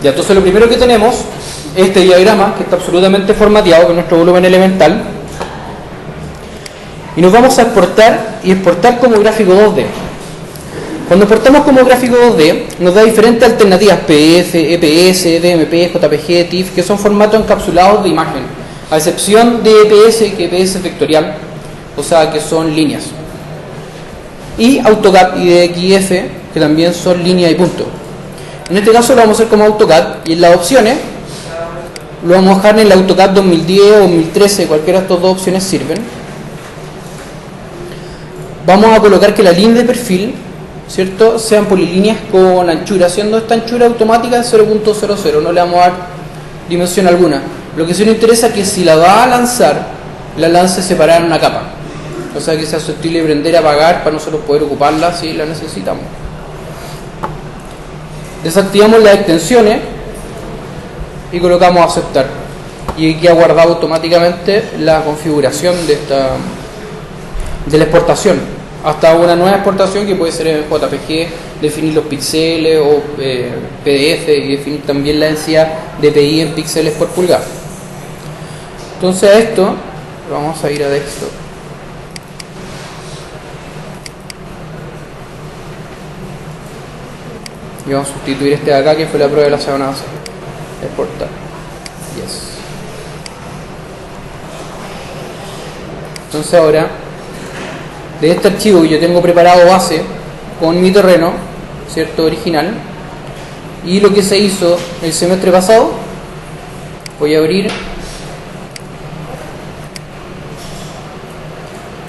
Ya, entonces lo primero que tenemos es este diagrama que está absolutamente formateado con nuestro volumen elemental y nos vamos a exportar y exportar como gráfico 2D. Cuando exportamos como gráfico 2D nos da diferentes alternativas: PDF, EPS, DMP, JPG, TIFF, que son formatos encapsulados de imagen, a excepción de EPS, que EPS es vectorial, o sea que son líneas, y AutoCAD y DXF, que también son líneas y puntos. En este caso lo vamos a hacer como AutoCAD, y en las opciones lo vamos a dejar en el AutoCAD 2010 o 2013, cualquiera de estas dos opciones sirven. Vamos a colocar que la línea de perfil, ¿cierto?, sean polilíneas con anchura, siendo esta anchura automática de 0.00, no le vamos a dar dimensión alguna. Lo que sí nos interesa es que si la va a lanzar, la lance separada en una capa, o sea que sea susceptible de prender y apagar para nosotros poder ocuparla si la necesitamos. Desactivamos las extensiones y colocamos aceptar, y queda guardado automáticamente la configuración de la exportación hasta una nueva exportación que puede ser en JPG, definir los píxeles o PDF y definir también la densidad de PI en píxeles por pulgada. Entonces a esto vamos a ir a desktop y vamos a sustituir este de acá, que fue la prueba de la semana pasada. Exportar. Yes. Entonces ahora, de este archivo que yo tengo preparado base con mi terreno, ¿cierto?, original, y lo que se hizo el semestre pasado, voy a abrir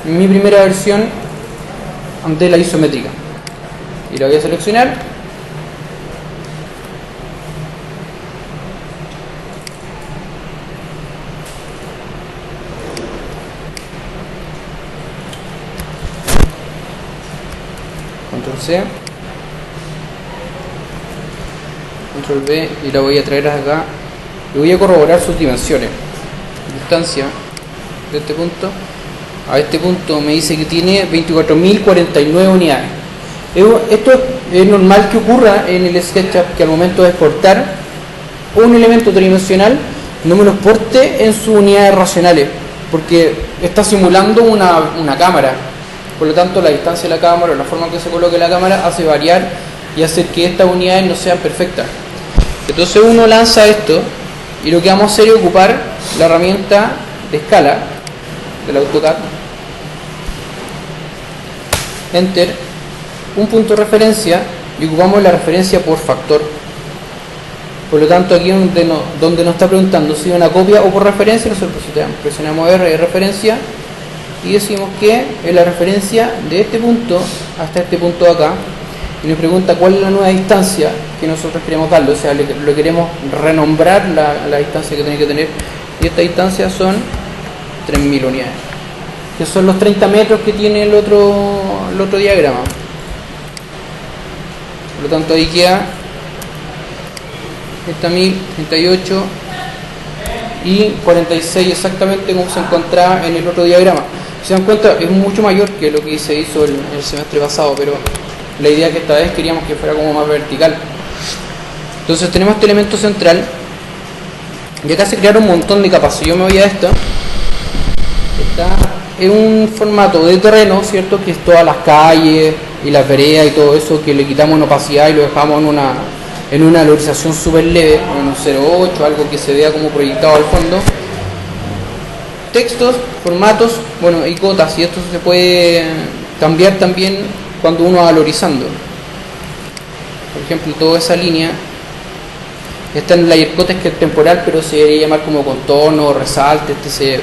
mi primera versión de la isométrica y la voy a seleccionar. Control C, Control V, y la voy a traer acá y voy a corroborar sus dimensiones. Distancia de este punto a este punto me dice que tiene 24.049 unidades. Esto es normal que ocurra en el SketchUp, que al momento de exportar un elemento tridimensional no me lo exporte en sus unidades racionales, porque está simulando una cámara. Por lo tanto, la distancia de la cámara o la forma en que se coloque la cámara hace variar y hacer que estas unidades no sean perfectas. Entonces uno lanza esto y lo que vamos a hacer es ocupar la herramienta de escala del AutoCAD, Enter, un punto de referencia, y ocupamos la referencia por factor. Por lo tanto, aquí donde nos está preguntando si es una copia o por referencia, nosotros presionamos R de referencia y decimos que es la referencia de este punto hasta este punto de acá, y nos pregunta cuál es la nueva distancia que nosotros queremos darle, o sea, lo queremos renombrar la distancia que tiene que tener, y esta distancia son 3.000 unidades, que son los 30 metros que tiene el otro diagrama. Por lo tanto, ahí queda 30.000, 38 y 46 exactamente como se encontraba en el otro diagrama. Si se dan cuenta, es mucho mayor que lo que se hizo el semestre pasado, pero la idea es que esta vez queríamos que fuera como más vertical. Entonces tenemos este elemento central y acá se crearon un montón de capas. Si yo me voy a esto, está en un formato de terreno, ¿cierto?, que es todas las calles y las veredas y todo eso, que le quitamos una opacidad y lo dejamos en una valorización súper leve, en un 0.8, algo que se vea como proyectado al fondo. Textos, formatos, bueno, y cotas, y esto se puede cambiar también cuando uno va valorizando. Por ejemplo, toda esa línea está en layer cotes, que es temporal, pero se debería llamar como contorno, resalte,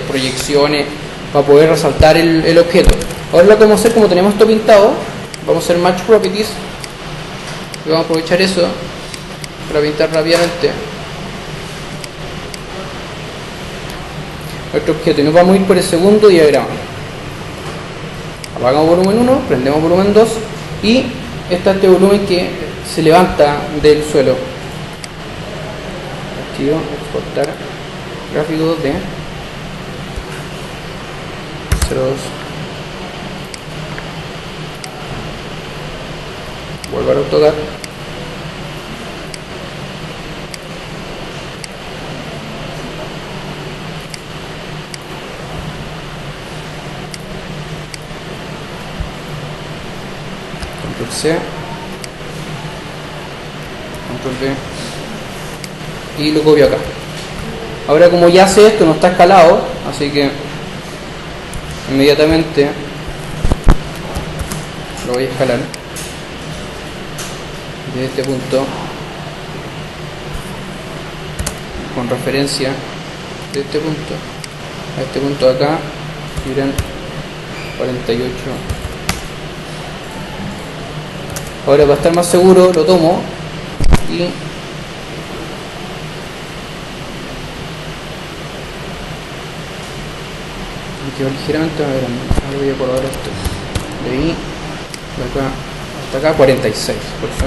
proyecciones, para poder resaltar el objeto. Ahora lo que vamos a hacer, como tenemos esto pintado, vamos a hacer Match Properties y vamos a aprovechar eso para pintar rápidamente nuestro objeto, y nos vamos a ir por el segundo diagrama. Apagamos volumen 1, prendemos volumen 2 y está este volumen que se levanta del suelo. Archivo, exportar, gráfico 2D, 02. Vuelvo a AutoCAD. control C, control V y lo copio acá. Ahora, como ya sé esto, no está escalado, así que inmediatamente lo voy a escalar desde este punto con referencia de este punto a este punto de acá, miren, 48. Ahora, para estar más seguro, lo tomo y quedó ligeramente más grande. Ahora voy a colocar esto de ahí, de acá hasta acá, 46. Por eso,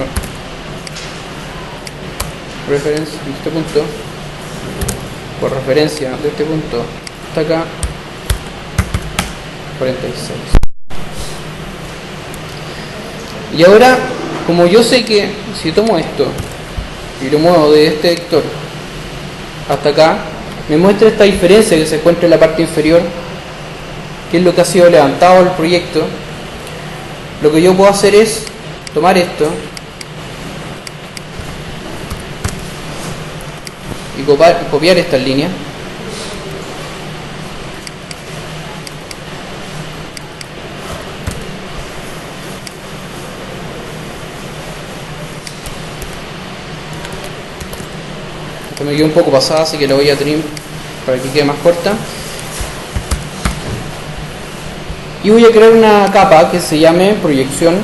referencia de este punto, por referencia de este punto hasta acá, 46. Y ahora, como yo sé que si tomo esto y lo muevo de este vector hasta acá, me muestra esta diferencia que se encuentra en la parte inferior, que es lo que ha sido levantado del proyecto. Lo que yo puedo hacer es tomar esto y copiar estas líneas, esta me quedó un poco pasada, así que la voy a trim para que quede más corta. Y voy a crear una capa que se llame proyección,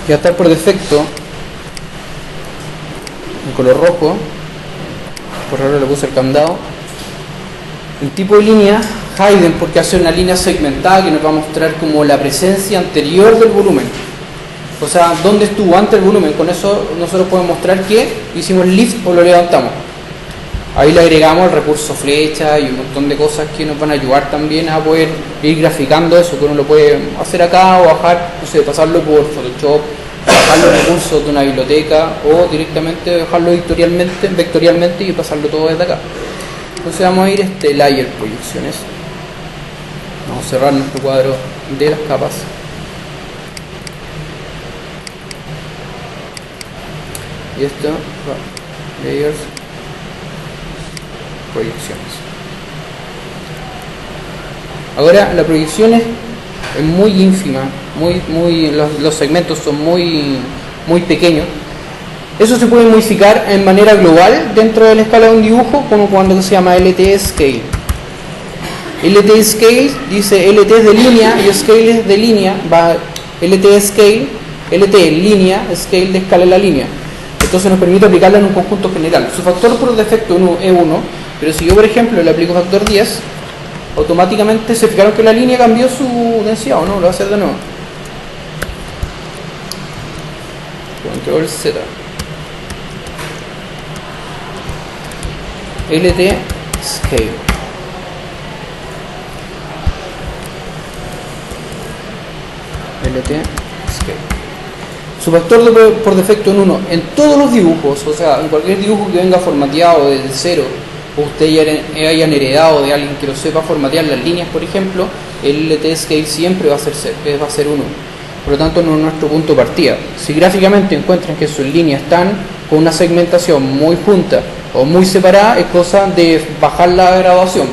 que va a estar por defecto en color rojo, por ahora le puse el candado. El tipo de línea hidden, porque hace una línea segmentada que nos va a mostrar como la presencia anterior del volumen, o sea, dónde estuvo antes el volumen. Con eso nosotros podemos mostrar que hicimos lift o lo levantamos. Ahí le agregamos el recurso flecha y un montón de cosas que nos van a ayudar también a poder ir graficando eso, que uno lo puede hacer acá o bajar, no sé, pasarlo por Photoshop, bajar los recursos de una biblioteca o directamente dejarlo vectorialmente y pasarlo todo desde acá. Entonces vamos a ir a layer proyecciones. Vamos a cerrar nuestro cuadro de las capas. Y esto, layers, proyecciones. Ahora la proyección es muy ínfima, los segmentos son muy pequeños. Eso se puede modificar en manera global dentro de la escala de un dibujo, como cuando se llama LT Scale. LT Scale dice LT es de línea y Scale es de línea, va LT Scale, LT línea, Scale de escala en la línea. Entonces nos permite aplicarla en un conjunto general. Su factor por defecto es 1, pero si yo, por ejemplo, le aplico factor 10, automáticamente se fijaron que la línea cambió su densidad, ¿o no? Lo voy a hacer de nuevo. Control Z. LT Scale. LT Scale. Su factor por defecto en 1 en todos los dibujos, o sea, en cualquier dibujo que venga formateado desde cero, o ustedes hayan heredado de alguien que lo sepa formatear las líneas, por ejemplo, el LT Scale siempre va a ser 1. Por lo tanto, no es nuestro punto de partida. Si gráficamente encuentran que sus líneas están con una segmentación muy junta o muy separada, es cosa de bajar la graduación.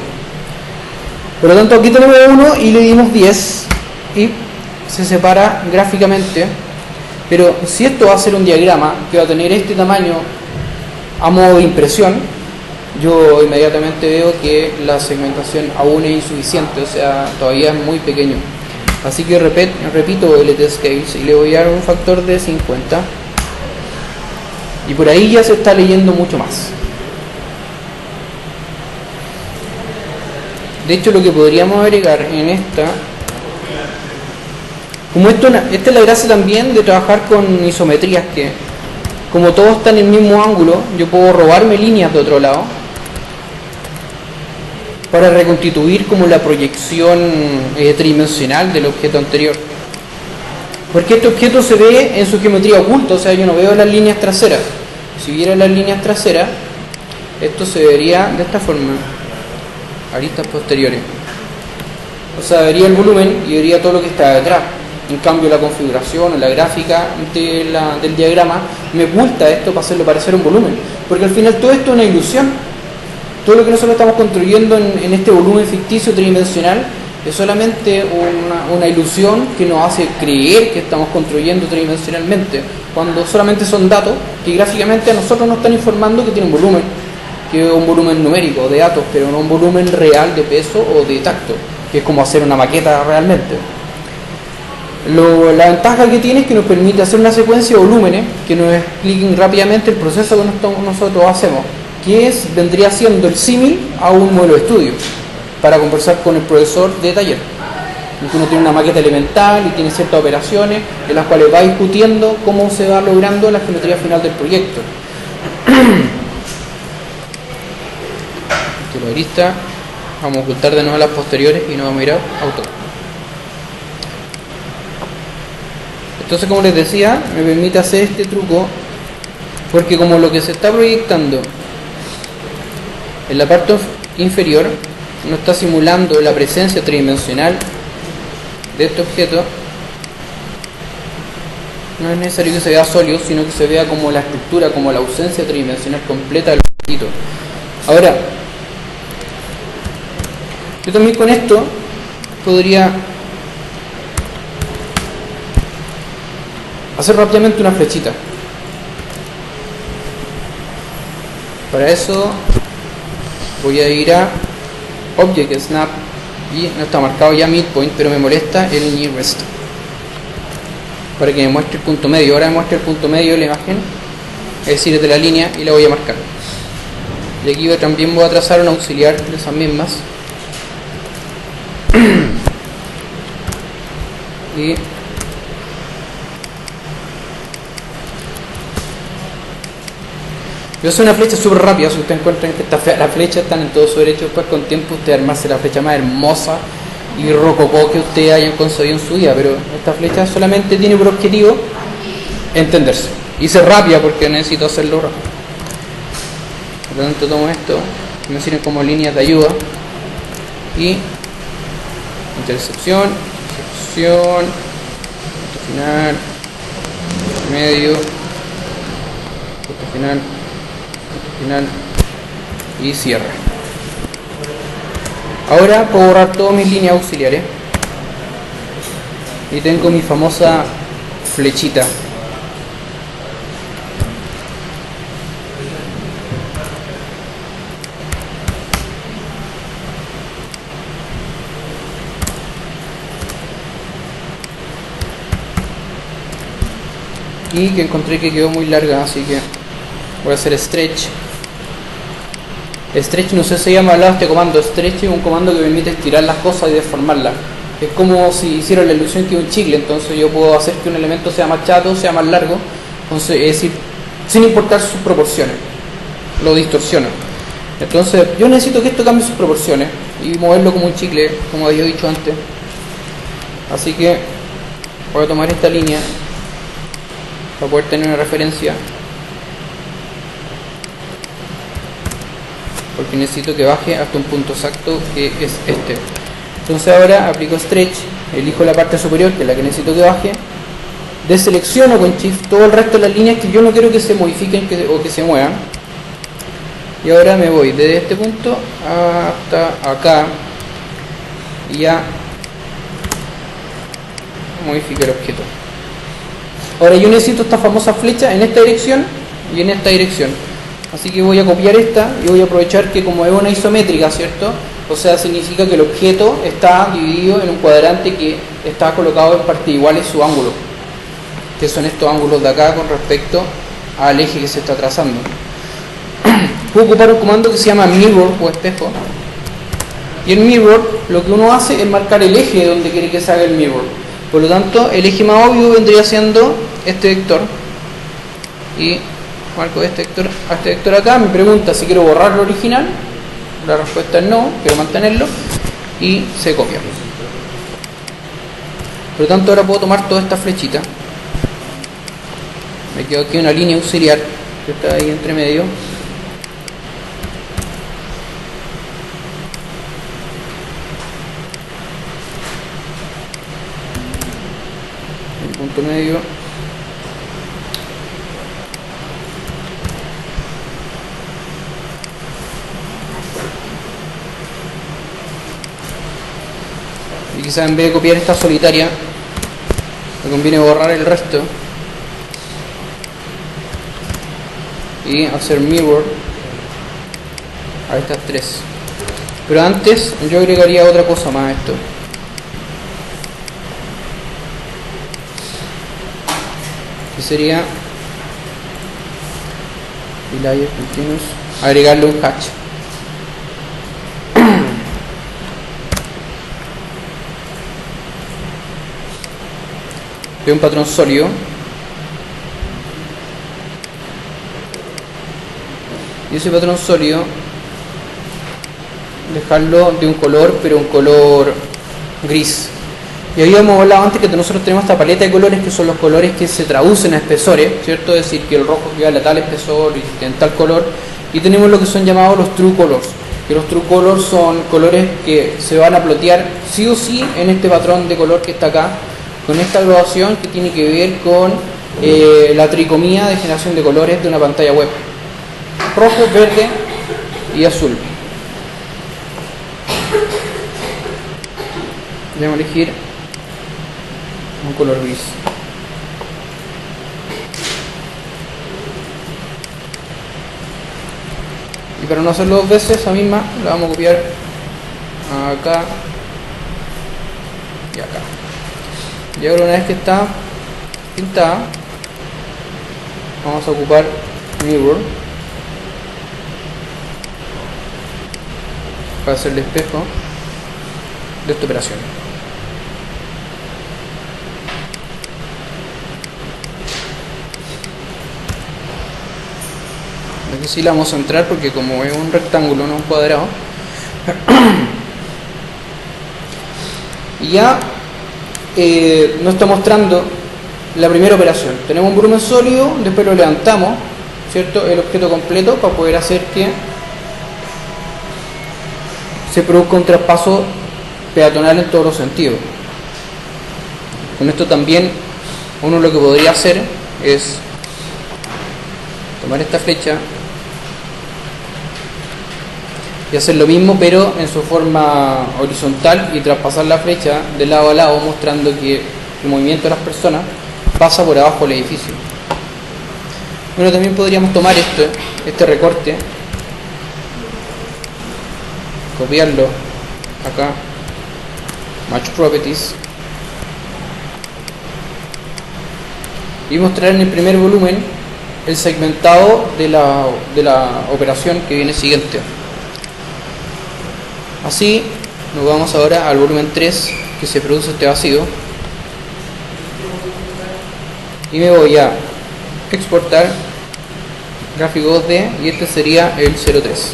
Por lo tanto, aquí tenemos 1 y le dimos 10 y se separa gráficamente. Pero si esto va a ser un diagrama que va a tener este tamaño a modo de impresión, yo inmediatamente veo que la segmentación aún es insuficiente, o sea, todavía es muy pequeño. Así que repito LT Scales y le voy a dar un factor de 50. Y por ahí ya se está leyendo mucho más. De hecho, lo que podríamos agregar en esta... Como esta es la gracia también de trabajar con isometrías, que como todo está en el mismo ángulo, yo puedo robarme líneas de otro lado para reconstituir como la proyección tridimensional del objeto anterior. Porque este objeto se ve en su geometría oculta, o sea, yo no veo las líneas traseras. Si viera las líneas traseras, esto se vería de esta forma, aristas posteriores. O sea, vería el volumen y vería todo lo que está detrás. En cambio, la configuración o la gráfica del diagrama me oculta esto para hacerlo parecer un volumen. Porque al final todo esto es una ilusión. Todo lo que nosotros estamos construyendo en este volumen ficticio tridimensional es solamente una ilusión que nos hace creer que estamos construyendo tridimensionalmente, cuando solamente son datos que gráficamente a nosotros nos están informando que tiene un volumen, que es un volumen numérico de datos, pero no un volumen real de peso o de tacto, que es como hacer una maqueta realmente. La ventaja que tiene es que nos permite hacer una secuencia de volúmenes que nos expliquen rápidamente el proceso que nosotros hacemos, que vendría siendo el símil a un modelo de estudio para conversar con el profesor de taller. Uno tiene una maqueta elemental y tiene ciertas operaciones en las cuales va discutiendo cómo se va logrando la geometría final del proyecto. Vamos a ocultar de nuevo las posteriores y nos vamos a ir a auto. Entonces, como les decía, me permite hacer este truco porque como lo que se está proyectando en la parte inferior no está simulando la presencia tridimensional de este objeto, no es necesario que se vea sólido, sino que se vea como la estructura, como la ausencia tridimensional completa del objeto. Ahora, yo también con esto podría hacer rápidamente una flechita. Para eso voy a ir a Object Snap y no está marcado ya Midpoint, pero me molesta el Nearest para que me muestre el punto medio. Ahora me muestra el punto medio de la imagen, es decir, de la línea, y la voy a marcar. Y aquí también voy a trazar un auxiliar de esas mismas y yo soy una flecha súper rápida. Si ustedes encuentran que las flechas están en todo su derecho, después con tiempo usted armarse la flecha más hermosa y rococó que ustedes hayan concebido en su vida, pero esta flecha solamente tiene por objetivo entenderse y ser rápida porque necesito hacerlo rápido. Por lo tanto, tomo esto, me sirven como líneas de ayuda y intercepción, punto final, medio, punto final y cierre. Ahora puedo borrar todas mis líneas auxiliares y tengo mi famosa flechita. Y que encontré que quedó muy larga, así que voy a hacer stretch. Stretch, no sé si ya me hablado de este comando. Stretch es un comando que permite estirar las cosas y deformarlas. Es como si hiciera la ilusión que es un chicle. Entonces yo puedo hacer que un elemento sea más chato, sea más largo, entonces, es decir, sin importar sus proporciones, lo distorsiono. Entonces yo necesito que esto cambie sus proporciones y moverlo como un chicle, como había dicho antes. Así que voy a tomar esta línea para poder tener una referencia, porque necesito que baje hasta un punto exacto, que es este. Entonces ahora aplico stretch, elijo la parte superior, que es la que necesito que baje, deselecciono con shift todo el resto de las líneas que yo no quiero que se modifiquen o que se muevan, y ahora me voy desde este punto hasta acá y ya modifico el objeto. Ahora yo necesito esta famosa flecha en esta dirección y en esta dirección. Así que voy a copiar esta y voy a aprovechar que como es una isométrica, ¿cierto? O sea, significa que el objeto está dividido en un cuadrante que está colocado en partes iguales su ángulo, que son estos ángulos de acá con respecto al eje que se está trazando. Puedo ocupar un comando que se llama mirror o espejo. Y en mirror lo que uno hace es marcar el eje donde quiere que se haga el mirror. Por lo tanto, el eje más obvio vendría siendo este vector. Y marco este vector acá. Me pregunta si quiero borrar lo original. La respuesta es no, quiero mantenerlo. Y se copia. Por lo tanto, ahora puedo tomar toda esta flechita. Me quedo aquí una línea auxiliar que está ahí entre medio. punto medio. Y quizás en vez de copiar esta solitaria, me conviene borrar el resto y hacer mirror a estas tres. Pero antes yo agregaría otra cosa más a esto. Que sería layer continuous, agregarle un hatch. De un patrón sólido. Y ese patrón sólido dejarlo de un color, pero un color gris. Y habíamos hablado antes que nosotros tenemos esta paleta de colores que son los colores que se traducen a espesores, ¿cierto? Es decir, que el rojo equivale a tal espesor y tiene tal color. Y tenemos lo que son llamados los true colors, que los true colors son colores que se van a plotear sí o sí en este patrón de color que está acá, con esta graduación que tiene que ver con la tricomía de generación de colores de una pantalla web: rojo, verde y azul. Debemos elegir un color gris. Y para no hacerlo dos veces, esa misma la vamos a copiar acá y acá. Y ahora, una vez que está pintada, vamos a ocupar mirror para hacer el espejo de esta operación. Aquí sí la vamos a entrar porque como es un rectángulo, no un cuadrado. Y ya nos está mostrando la primera operación. Tenemos un volumen sólido, después lo levantamos, ¿cierto? El objeto completo para poder hacer que se produzca un traspaso peatonal en todos los sentidos. Con esto también uno lo que podría hacer es tomar esta flecha y hacer lo mismo, pero en su forma horizontal, y traspasar la flecha de lado a lado, mostrando que el movimiento de las personas pasa por abajo del edificio. Bueno, también podríamos tomar este recorte, copiarlo acá, Match Properties, y mostrar en el primer volumen el segmentado de la operación que viene siguiente. Así nos vamos ahora al volumen 3, que se produce este vacío, y me voy a exportar gráfico 2D, y este sería el 03.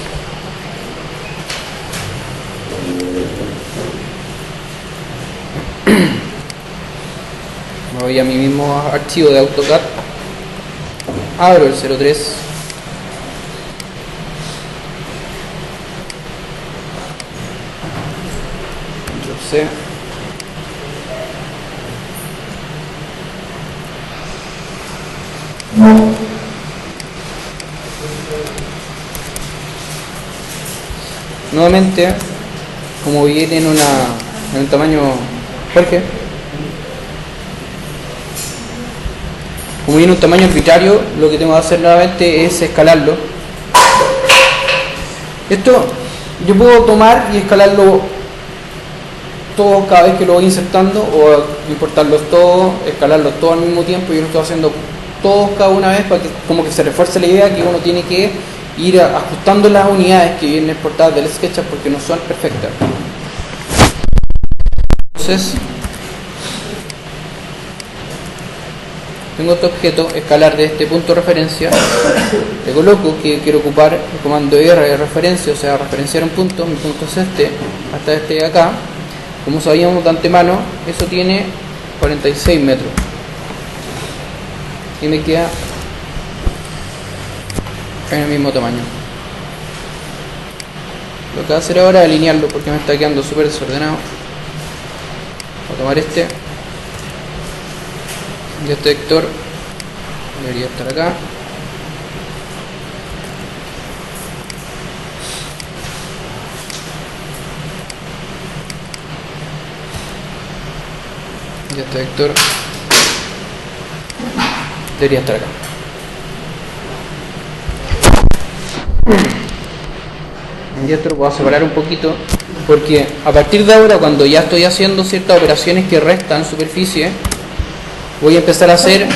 Me voy a mi mismo archivo de AutoCAD, abro el 03, Control-C, nuevamente, como viene en un tamaño, Jorge, como viene un tamaño arbitrario, lo que tengo que hacer nuevamente es escalarlo. Esto yo puedo tomar y escalarlo todo cada vez que lo voy insertando, o importarlos todos, escalarlos todos al mismo tiempo. Yo lo estoy haciendo todos cada una vez para que como que se refuerce la idea que uno tiene que ir ajustando las unidades que vienen exportadas del SketchUp, porque no son perfectas. Entonces tengo este objeto, escalar de este punto de referencia, le coloco que quiero ocupar el comando R de referencia, o sea, referenciar un punto. Mi punto es este, hasta este de acá. Como sabíamos de antemano, eso tiene 46 metros. Y me queda en el mismo tamaño. Lo que voy a hacer ahora es alinearlo, porque me está quedando súper desordenado. Voy a tomar este, Y este vector debería estar acá. Y este vector debería estar acá. Y esto lo voy a separar un poquito, porque a partir de ahora, cuando ya estoy haciendo ciertas operaciones que restan superficie, voy a empezar a hacer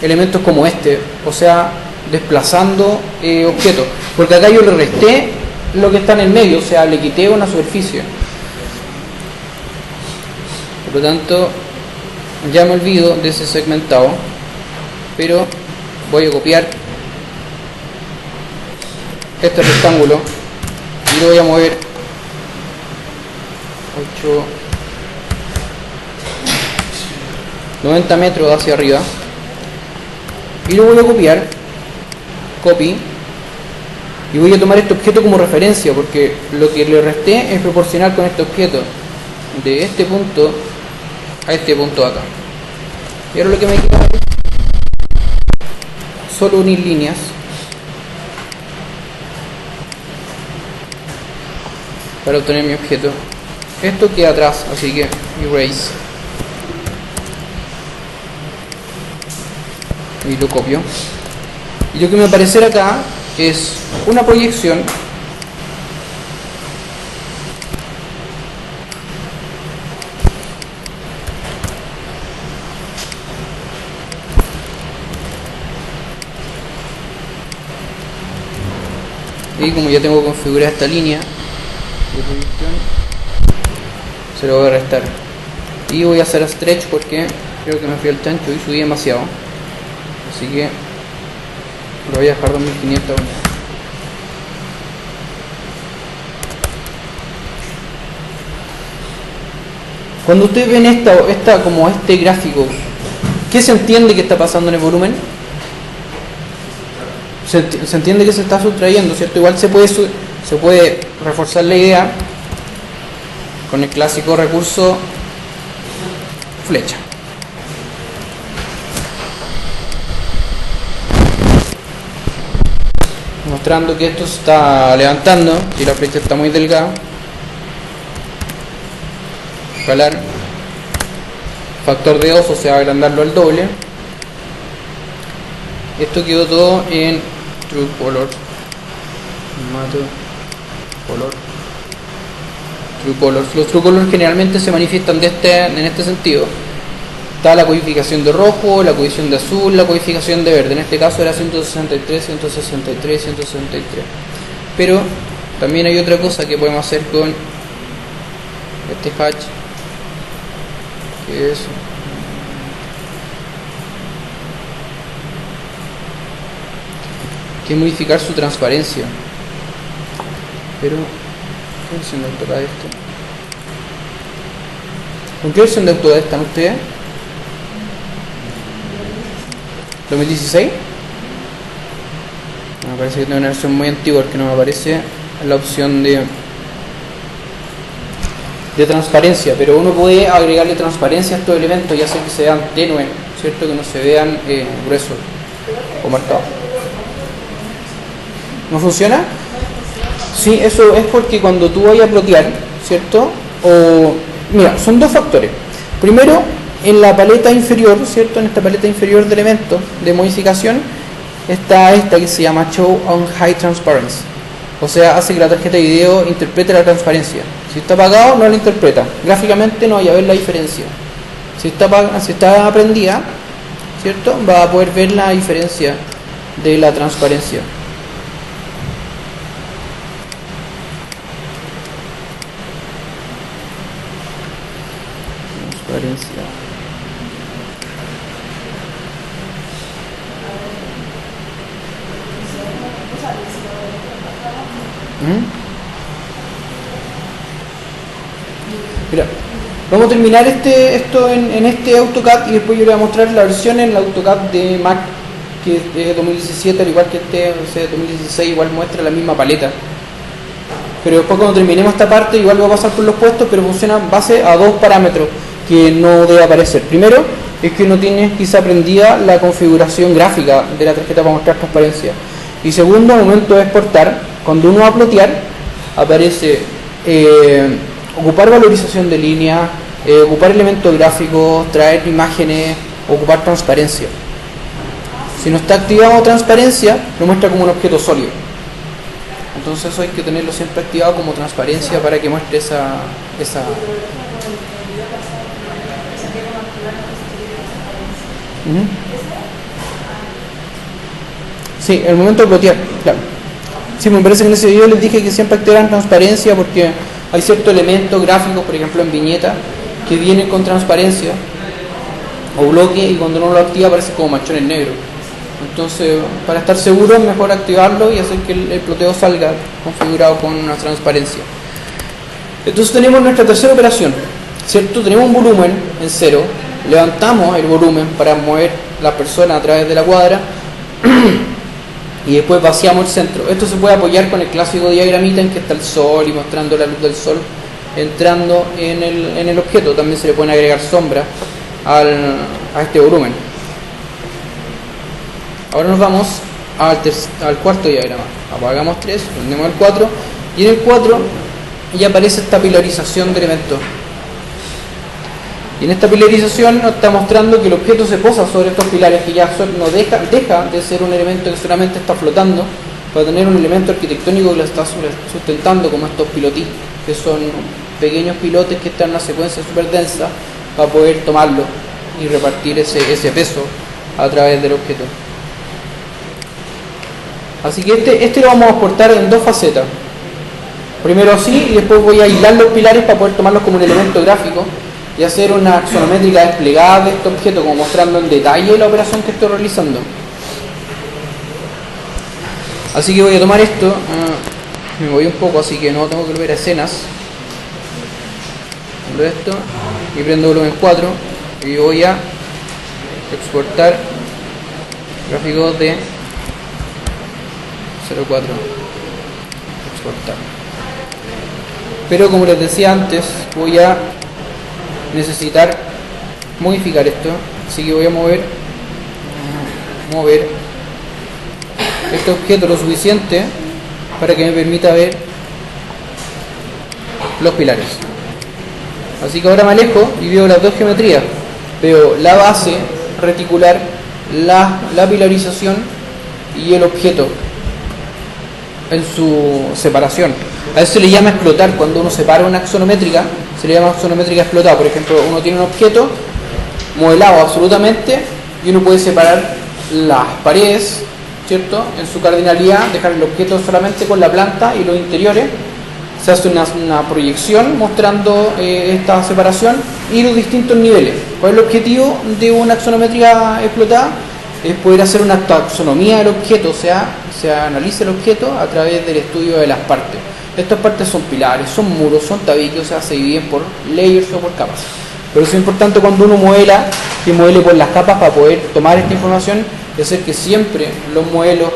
elementos como este, o sea, desplazando objetos, porque acá yo le resté lo que está en el medio, o sea, le quité una superficie. Por lo tanto, ya me olvido de ese segmentado, pero voy a copiar este rectángulo y lo voy a mover 90 metros hacia arriba y lo voy a copiar, copy, y voy a tomar este objeto como referencia, porque lo que le resté es proporcional con este objeto de este punto a este punto de acá. Y ahora lo que me queda es solo unir líneas para obtener mi objeto. Esto queda atrás, así que erase y lo copio, y lo que me va a aparecer acá es una proyección y como ya tengo configurada esta línea de proyección, se lo voy a restar y voy a hacer stretch porque creo que me fui al chancho y subí demasiado, así que lo voy a dejar 2500 unidades. Cuando ustedes ven esta como este gráfico, ¿qué se entiende que está pasando en el volumen? Se entiende que se está sustrayendo, ¿cierto? Igual se puede reforzar la idea con el clásico recurso flecha. Mostrando que esto se está levantando y la flecha está muy delgada. Escalar factor de 2, o sea, agrandarlo al doble. Esto quedó todo en True Color, Matte Color, True Colors. Los True Colors generalmente se manifiestan en este sentido. Está la codificación de rojo, la codificación de azul, la codificación de verde. En este caso era 163, 163, 163. Pero también hay otra cosa que podemos hacer con este hatch, que es modificar su transparencia. Pero ¿qué versión de AutoCAD esto? ¿Con qué versión de AutoCAD están ustedes? ¿2016? Me parece que tengo una versión muy antigua porque no me aparece la opción de transparencia, pero uno puede agregarle transparencia a estos elementos y hacer que se vean tenues, ¿cierto? Que no se vean gruesos o marcados. ¿No funciona? Sí, eso es porque cuando tú vayas a plotear, ¿cierto? Mira, son dos factores. Primero, en la paleta inferior, ¿cierto? En esta paleta inferior de elementos de modificación está esta que se llama Show on High Transparency. O sea, hace que la tarjeta de video interprete la transparencia. Si está apagado, no la interpreta. Gráficamente no vaya a ver la diferencia. Si está prendida, ¿cierto? Va a poder ver la diferencia de la transparencia. Mira, vamos a terminar esto en este AutoCAD y después yo les voy a mostrar la versión en el AutoCAD de Mac, que es de 2017, al igual que este, o sea, 2016, igual muestra la misma paleta. Pero después cuando terminemos esta parte igual voy a pasar por los puestos, pero funciona en base a dos parámetros que no debe aparecer. Primero, es que no tienes quizá aprendida la configuración gráfica de la tarjeta para mostrar transparencia. Y segundo, al momento de exportar, cuando uno va a plotear, aparece ocupar valorización de línea, ocupar elementos gráficos, traer imágenes, ocupar transparencia. Si no está activado transparencia, lo muestra como un objeto sólido. Entonces eso hay que tenerlo siempre activado como transparencia para que muestre esa... Sí, el momento de plotear, claro. Sí, me parece que en ese video les dije que siempre activaran transparencia porque hay ciertos elementos gráficos, por ejemplo en viñeta, que vienen con transparencia o bloque y cuando uno lo activa aparece como machones negros. Entonces, para estar seguro es mejor activarlo y hacer que el ploteo salga configurado con una transparencia. Entonces tenemos nuestra tercera operación, ¿cierto? Tenemos un volumen en 0, levantamos el volumen para mover la persona a través de la cuadra y después vaciamos el centro. Esto se puede apoyar con el clásico diagramita en que está el sol y mostrando la luz del sol entrando en el objeto. También se le pueden agregar sombras a este volumen. Ahora nos vamos al cuarto diagrama. Apagamos 3, prendemos el 4 y en el 4 ya aparece esta pilarización de elementos. Y en esta pilarización nos está mostrando que el objeto se posa sobre estos pilares que ya no deja de ser un elemento que solamente está flotando para tener un elemento arquitectónico que lo está sustentando, como estos pilotís, que son pequeños pilotes que están en una secuencia súper densa para poder tomarlo y repartir ese peso a través del objeto. Así que este lo vamos a exportar en dos facetas. Primero así y después voy a aislar los pilares para poder tomarlos como un elemento gráfico y hacer una axonométrica desplegada de este objeto, como mostrando en detalle la operación que estoy realizando. Así que voy a tomar esto, me voy un poco, así que no tengo que volver a escenas. Prendo esto y prendo volumen 4 y voy a exportar gráficos de 04. Exportar. Pero como les decía antes, voy a necesitar modificar esto, así que voy a mover este objeto lo suficiente para que me permita ver los pilares. Así que ahora me alejo y veo las dos geometrías. Veo la base reticular, la pilarización y el objeto en su separación. A eso se le llama explotar. Cuando uno separa una axonométrica, se le llama axonométrica explotada. Por ejemplo, uno tiene un objeto modelado absolutamente y uno puede separar las paredes, ¿cierto? En su cardinalidad, dejar el objeto solamente con la planta y los interiores. Se hace una proyección mostrando esta separación y los distintos niveles. ¿Cuál es el objetivo de una axonométrica explotada? Es poder hacer una taxonomía del objeto, o sea, se analiza el objeto a través del estudio de las partes. Estas partes son pilares, son muros, son tabiques, o sea, se dividen por layers o por capas. Pero eso es importante cuando uno modela, que modele por las capas para poder tomar esta información y hacer que siempre los modelos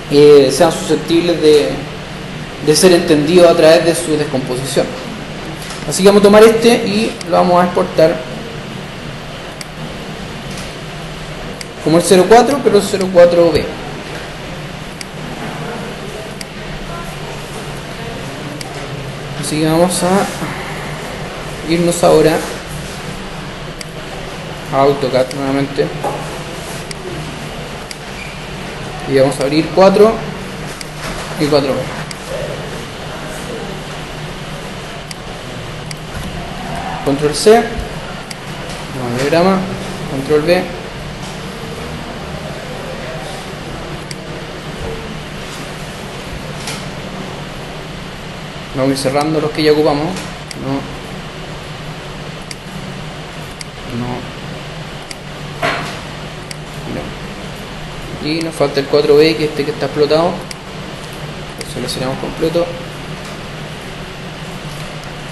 sean susceptibles de ser entendidos a través de su descomposición. Así que vamos a tomar este y lo vamos a exportar como el 04, pero el 04B. Así que vamos a irnos ahora a AutoCAD nuevamente y vamos a abrir 4 y 4B. Control C, nuevo diagrama, Control B. Vamos a ir cerrando los que ya ocupamos. No. Y nos falta el 4B, que que está explotado. Lo seleccionamos completo.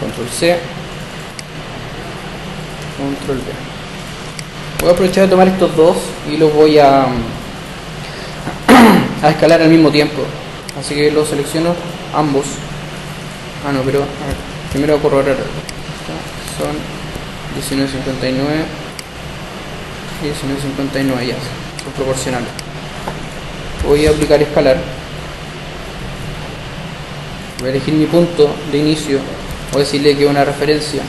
Control C. Control B. Voy a aprovechar de tomar estos dos y los voy a escalar al mismo tiempo. Así que los selecciono ambos. No, pero a ver, primero voy a corroborar. Son 19.59 y 1959 ya, son proporcionales. Voy a aplicar escalar. Voy a elegir mi punto de inicio, voy a decirle que es una referencia,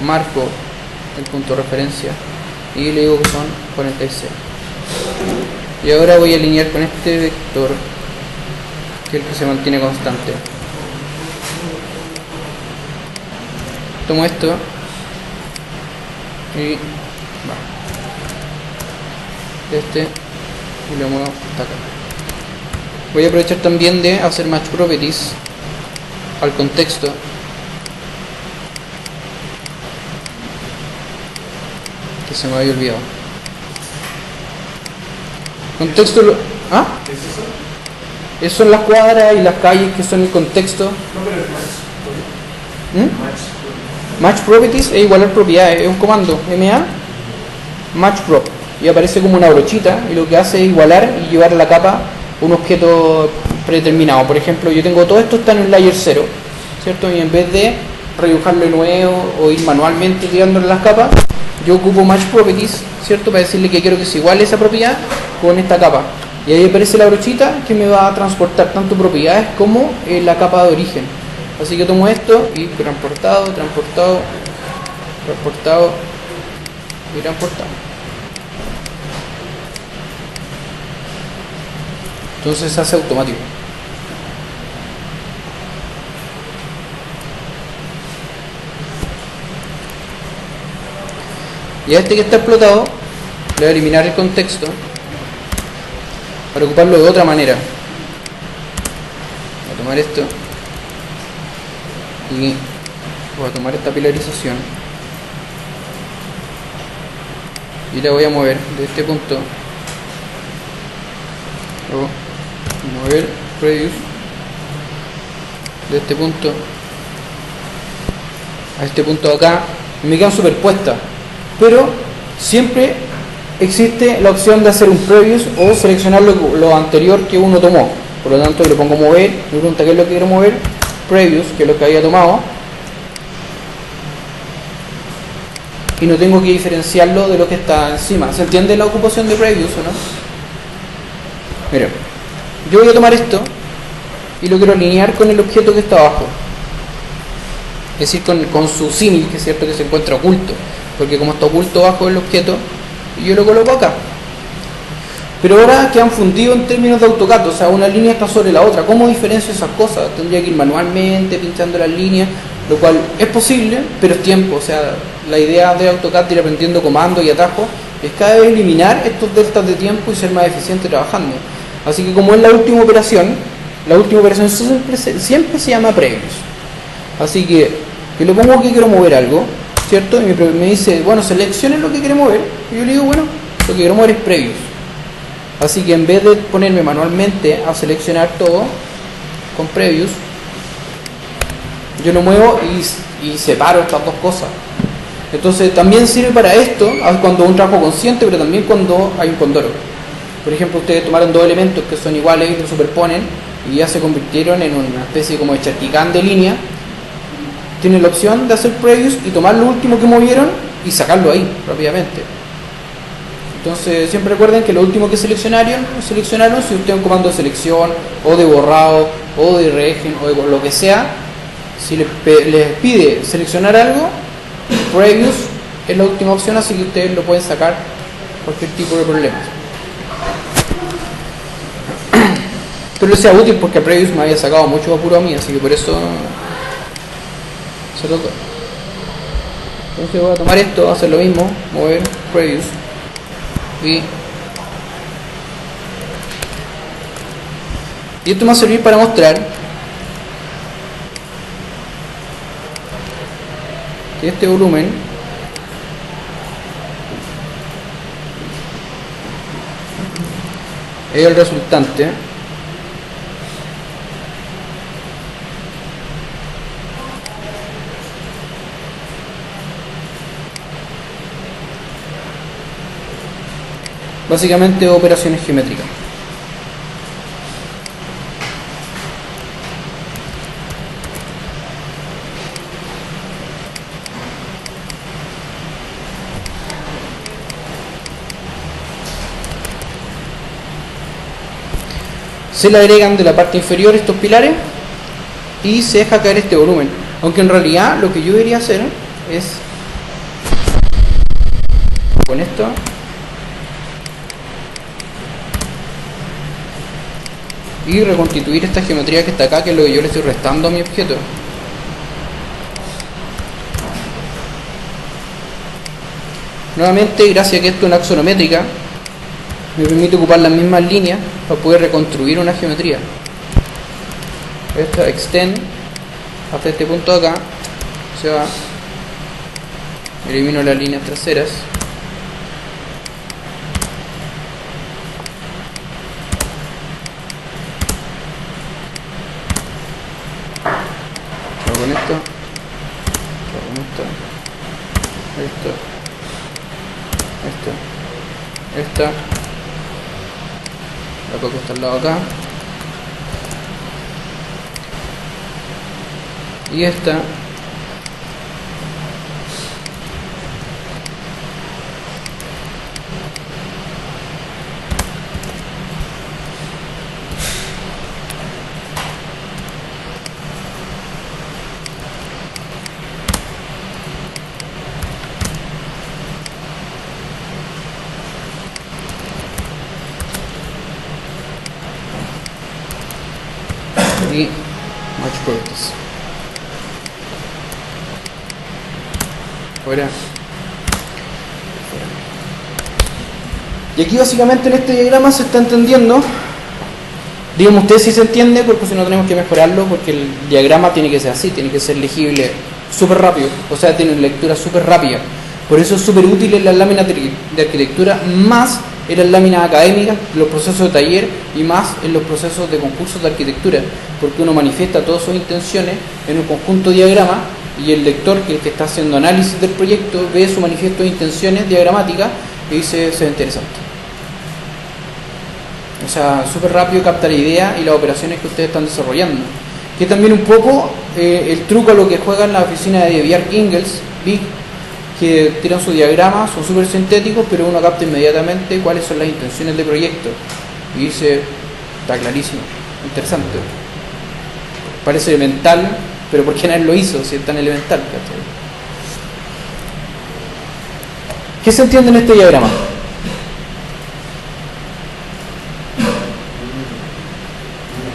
marco el punto de referencia y le digo que son 46. Y ahora voy a alinear con este vector, que es el que se mantiene constante. Tomo esto y va. Y lo muevo hasta acá. Voy a aprovechar también de hacer match properties al contexto. Que se me había olvidado. Contexto. ¿Ah? ¿Qué es eso? Esas son las cuadras y las calles que son el contexto. No, pero es match. Match properties es igualar propiedades, es un comando MA match prop y aparece como una brochita y lo que hace es igualar y llevar a la capa un objeto predeterminado. Por ejemplo, yo tengo todo esto está en un layer 0, ¿cierto? Y en vez de redibujarlo de nuevo o ir manualmente tirándole las capas, yo ocupo match properties, ¿cierto? Para decirle que quiero que se iguale esa propiedad con esta capa. Y ahí aparece la brochita que me va a transportar tanto propiedades como la capa de origen. Así que tomo esto y transportado y transportado. Entonces se hace automático. Y a este que está explotado le voy a eliminar el contexto para ocuparlo de otra manera. Voy a tomar esto y voy a tomar esta pilarización y la voy a mover de este punto, luego mover radius de este punto a este punto de acá, y me quedan superpuestas, pero siempre existe la opción de hacer un previous o seleccionar lo anterior que uno tomó. Por lo tanto le pongo mover, me pregunta qué es lo que quiero mover, previous, que es lo que había tomado, y no tengo que diferenciarlo de lo que está encima. ¿Se entiende la ocupación de previous o no? Mira, yo voy a tomar esto y lo quiero alinear con el objeto que está abajo, es decir, con su símil, que es cierto que se encuentra oculto, porque como está oculto abajo el objeto, yo lo coloco acá. Pero ahora quedan fundidos en términos de AutoCAD, o sea, una línea está sobre la otra. ¿Cómo diferencio esas cosas? Tendría que ir manualmente pinchando las líneas, lo cual es posible, pero es tiempo. O sea, la idea de AutoCAD de ir aprendiendo comandos y atajos es cada vez eliminar estos deltas de tiempo y ser más eficiente trabajando. Así que como es la última operación siempre se llama previous. Así que le pongo que quiero mover algo, ¿cierto? Y me dice, bueno, seleccione lo que quiere mover. Y yo le digo, bueno, lo que quiero mover es previous. Así que en vez de ponerme manualmente a seleccionar todo con previous, yo lo muevo y separo estas dos cosas. Entonces también sirve para esto cuando un trabajo consciente, pero también cuando hay un condoro. Por ejemplo, ustedes tomaron dos elementos que son iguales y los superponen y ya se convirtieron en una especie como de charquicán de línea. Tienen la opción de hacer previous y tomar lo último que movieron y sacarlo ahí rápidamente. Entonces siempre recuerden que lo último que seleccionaron, si usted un comando de selección o de borrado o de regen o de lo que sea, si les pide seleccionar algo, previous es la última opción, así que ustedes lo pueden sacar cualquier tipo de problemas. Pero les sea útil porque previous me había sacado mucho apuro a mí, así que por eso se lo doy. Entonces voy a tomar esto, hacer lo mismo, mover previous y esto me va a servir para mostrar que este volumen es el resultante básicamente operaciones geométricas. se le agregan de la parte inferior estos pilares y se deja caer este volumen. Aunque en realidad lo que yo debería hacer es con esto y reconstituir esta geometría que está acá, que es lo que yo le estoy restando a mi objeto. Nuevamente, gracias a que esto es una axonométrica, me permite ocupar las mismas líneas para poder reconstruir una geometría. Esta extend hasta este punto de acá, se va, elimino las líneas traseras, hago con esto, hago con esto, esta, la copio hasta el lado acá, y esta, y match properties. Fuera. Y aquí básicamente en este diagrama se está entendiendo, digamos ustedes si se entiende, porque si no tenemos que mejorarlo, porque el diagrama tiene que ser así, tiene que ser legible súper rápido, o sea tiene una lectura súper rápida. Por eso es súper útil en las láminas de arquitectura, más en las láminas académicas, en los procesos de taller y más en los procesos de concursos de arquitectura, porque uno manifiesta todas sus intenciones en un conjunto de diagramas y el lector, que es el que está haciendo análisis del proyecto, ve su manifiesto de intenciones diagramáticas y dice, se ve interesante. O sea, súper rápido capta la idea y las operaciones que ustedes están desarrollando. Que es también un poco el truco a lo que juegan la oficina de Bjarke Ingels, Big, que tiran sus diagramas, son súper sintéticos, pero uno capta inmediatamente cuáles son las intenciones del proyecto. Y dice, está clarísimo, interesante. Parece elemental, pero ¿por qué nadie lo hizo si es tan elemental? ¿Cachai? ¿Qué se entiende en este diagrama? Un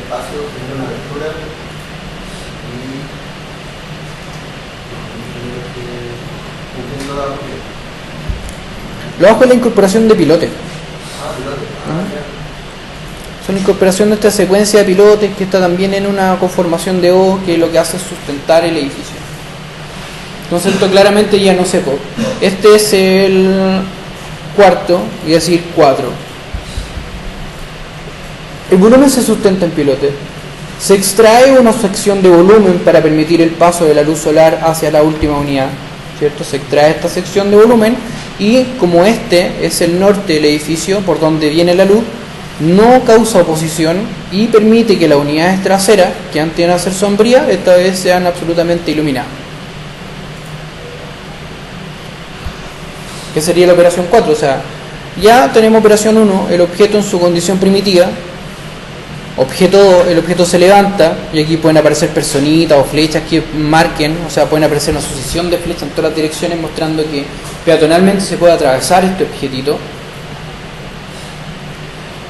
espacio, tiene una abertura Lo bajo es la incorporación de pilotes. pilote. Son incorporación de esta secuencia de pilotes que está también en una conformación de O, que lo que hace es sustentar el edificio. Entonces esto claramente ya no sé. Este es el cuarto, y decir 4. El volumen se sustenta en pilotes. Se extrae una sección de volumen para permitir el paso de la luz solar hacia la última unidad, ¿cierto? Se extrae esta sección de volumen y como este es el norte del edificio por donde viene la luz, no causa oposición y permite que las unidades traseras, que antes iban a ser sombrías, esta vez sean absolutamente iluminadas. ¿Qué sería la operación 4? O sea, ya tenemos operación 1, el objeto en su condición primitiva. El objeto se levanta y aquí pueden aparecer personitas o flechas que marquen, o sea, pueden aparecer una sucesión de flechas en todas las direcciones mostrando que peatonalmente se puede atravesar este objetito.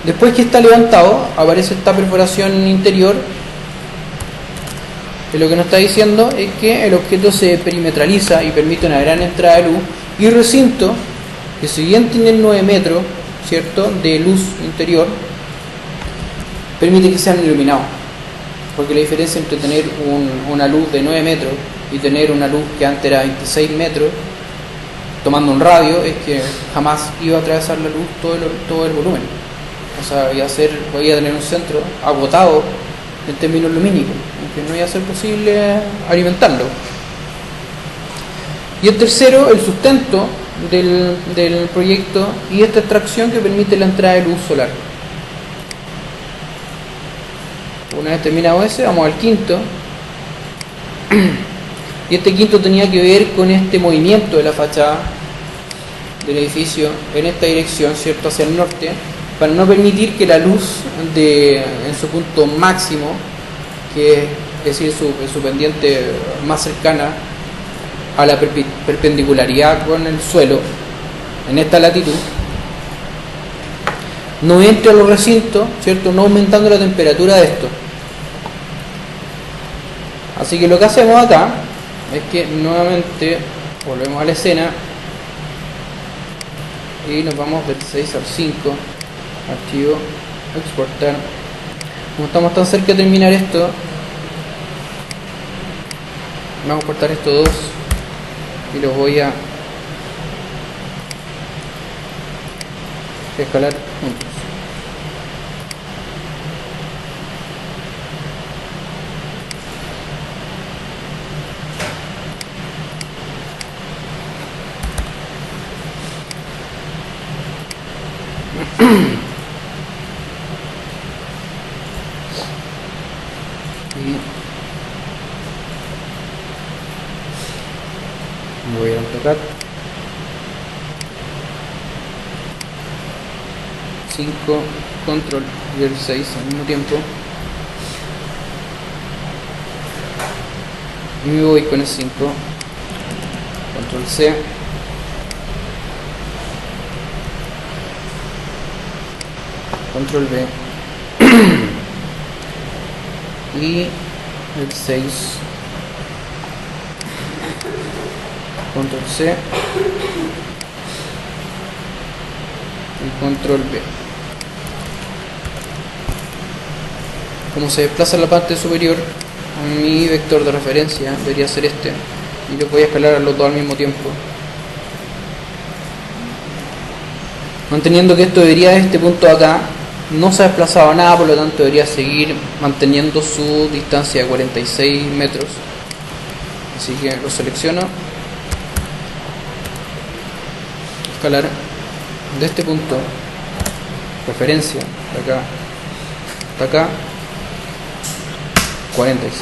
Después que está levantado, aparece esta perforación interior, que lo que nos está diciendo es que el objeto se perimetraliza y permite una gran entrada de luz, y recinto, que si bien tiene 9 metros, ¿cierto?, de luz interior, permite que sean iluminados, porque la diferencia entre tener una luz de 9 metros y tener una luz que antes era 26 metros, tomando un radio, es que jamás iba a atravesar la luz todo el volumen. O sea, voy a tener un centro agotado en términos lumínicos, aunque no iba a ser posible alimentarlo. Y el tercero, el sustento del proyecto y esta extracción que permite la entrada de luz solar. Una vez terminado ese, vamos al quinto. Y este quinto tenía que ver con este movimiento de la fachada del edificio en esta dirección, ¿cierto?, hacia el norte, para no permitir que la luz en su punto máximo, que es decir, su pendiente más cercana a la perpendicularidad con el suelo, en esta latitud, no entre a los recintos, ¿cierto? No aumentando la temperatura de esto. Así que lo que hacemos acá es que nuevamente volvemos a la escena y nos vamos del 6 al 5, archivo, exportar. Como estamos tan cerca de terminar esto, vamos a cortar estos dos y los voy a escalar juntos. Y voy a tocar 5, control y el 6 al mismo tiempo, y me voy con el 5, control C, control B y el 6, control C y control B. Como se desplaza la parte superior, mi vector de referencia debería ser este, y lo voy a escalar a los dos al mismo tiempo, manteniendo que esto debería, de este punto de acá, no se ha desplazado nada, por lo tanto debería seguir manteniendo su distancia de 46 metros. Así que lo selecciono, escalar de este punto, referencia, de acá hasta acá, 46.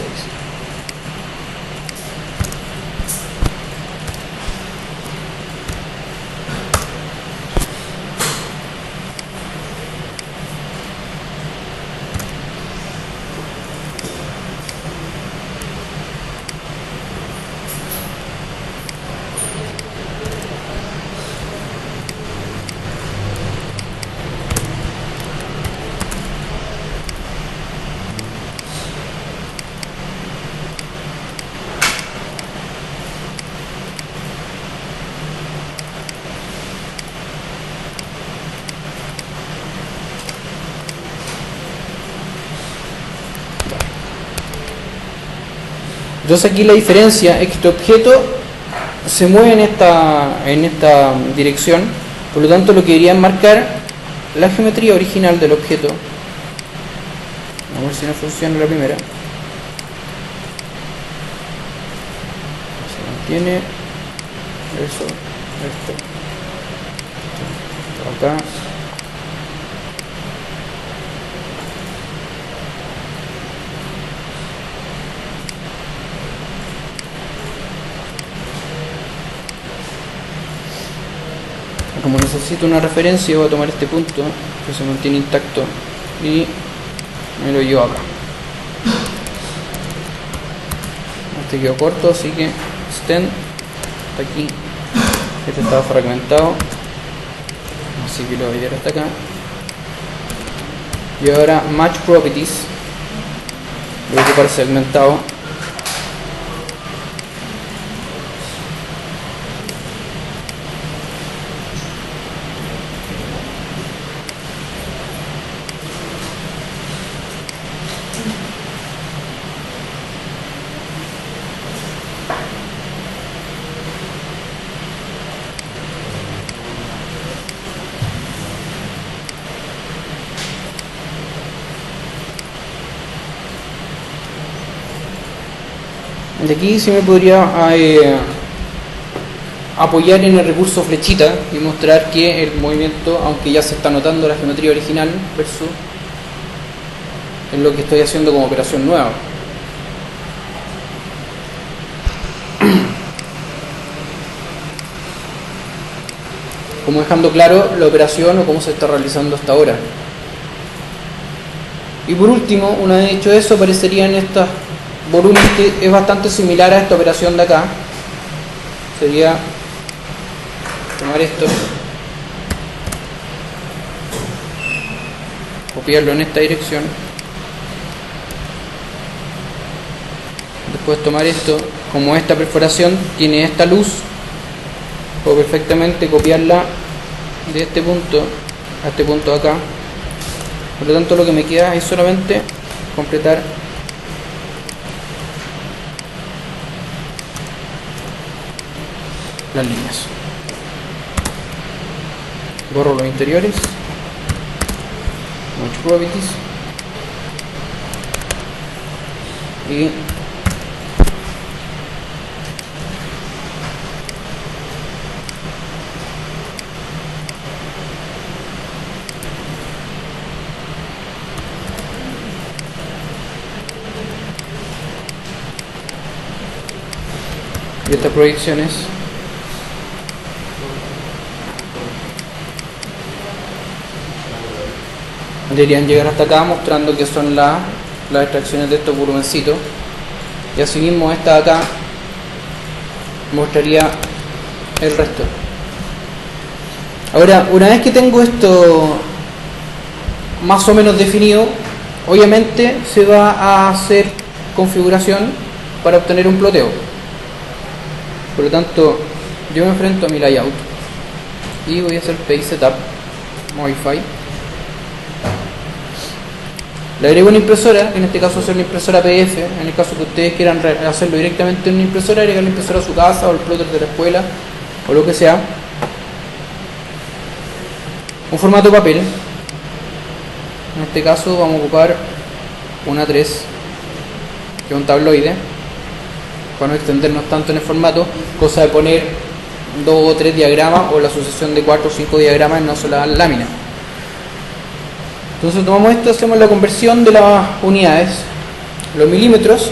Entonces aquí la diferencia es que este objeto se mueve en esta dirección, por lo tanto lo que debería marcar la geometría original del objeto. Vamos a ver si no funciona la primera. Se mantiene eso, esto acá. Como necesito una referencia, voy a tomar este punto que se mantiene intacto y me lo llevo acá. Este quedó corto, así que extend hasta aquí. Este estaba fragmentado, así que lo voy a llevar hasta acá. Y ahora match properties, lo voy a ocupar segmentado. De aquí sí me podría apoyar en el recurso flechita y mostrar que el movimiento, aunque ya se está notando la geometría original versus en lo que estoy haciendo como operación nueva. como dejando claro la operación o cómo se está realizando hasta ahora. Y por último, una vez hecho eso, aparecerían estos volúmenes que es bastante similar a esta operación de acá. Sería tomar esto, copiarlo en esta dirección, después tomar esto, como esta perforación tiene esta luz, puedo perfectamente copiarla de este punto a este punto de acá. Por lo tanto, lo que me queda es solamente completar las líneas. Borro los interiores, much properties, y estas proyecciones deberían llegar hasta acá, mostrando que son las extracciones de estos volumencitos, y asimismo esta de acá mostraría el resto. Ahora, una vez que tengo esto más o menos definido, obviamente se va a hacer configuración para obtener un ploteo. Por lo tanto, yo me enfrento a mi layout y voy a hacer page setup, modify. Le agrego una impresora, que en este caso va a ser una impresora PF. En el caso que ustedes quieran hacerlo directamente en una impresora, agregar la impresora a su casa o el plotter de la escuela o lo que sea. Un formato de papel. En este caso vamos a ocupar una A3, que es un tabloide, para no extendernos tanto en el formato, cosa de poner 2 o 3 diagramas o la sucesión de 4 o 5 diagramas en una sola lámina. Entonces tomamos esto, hacemos la conversión de las unidades. Los milímetros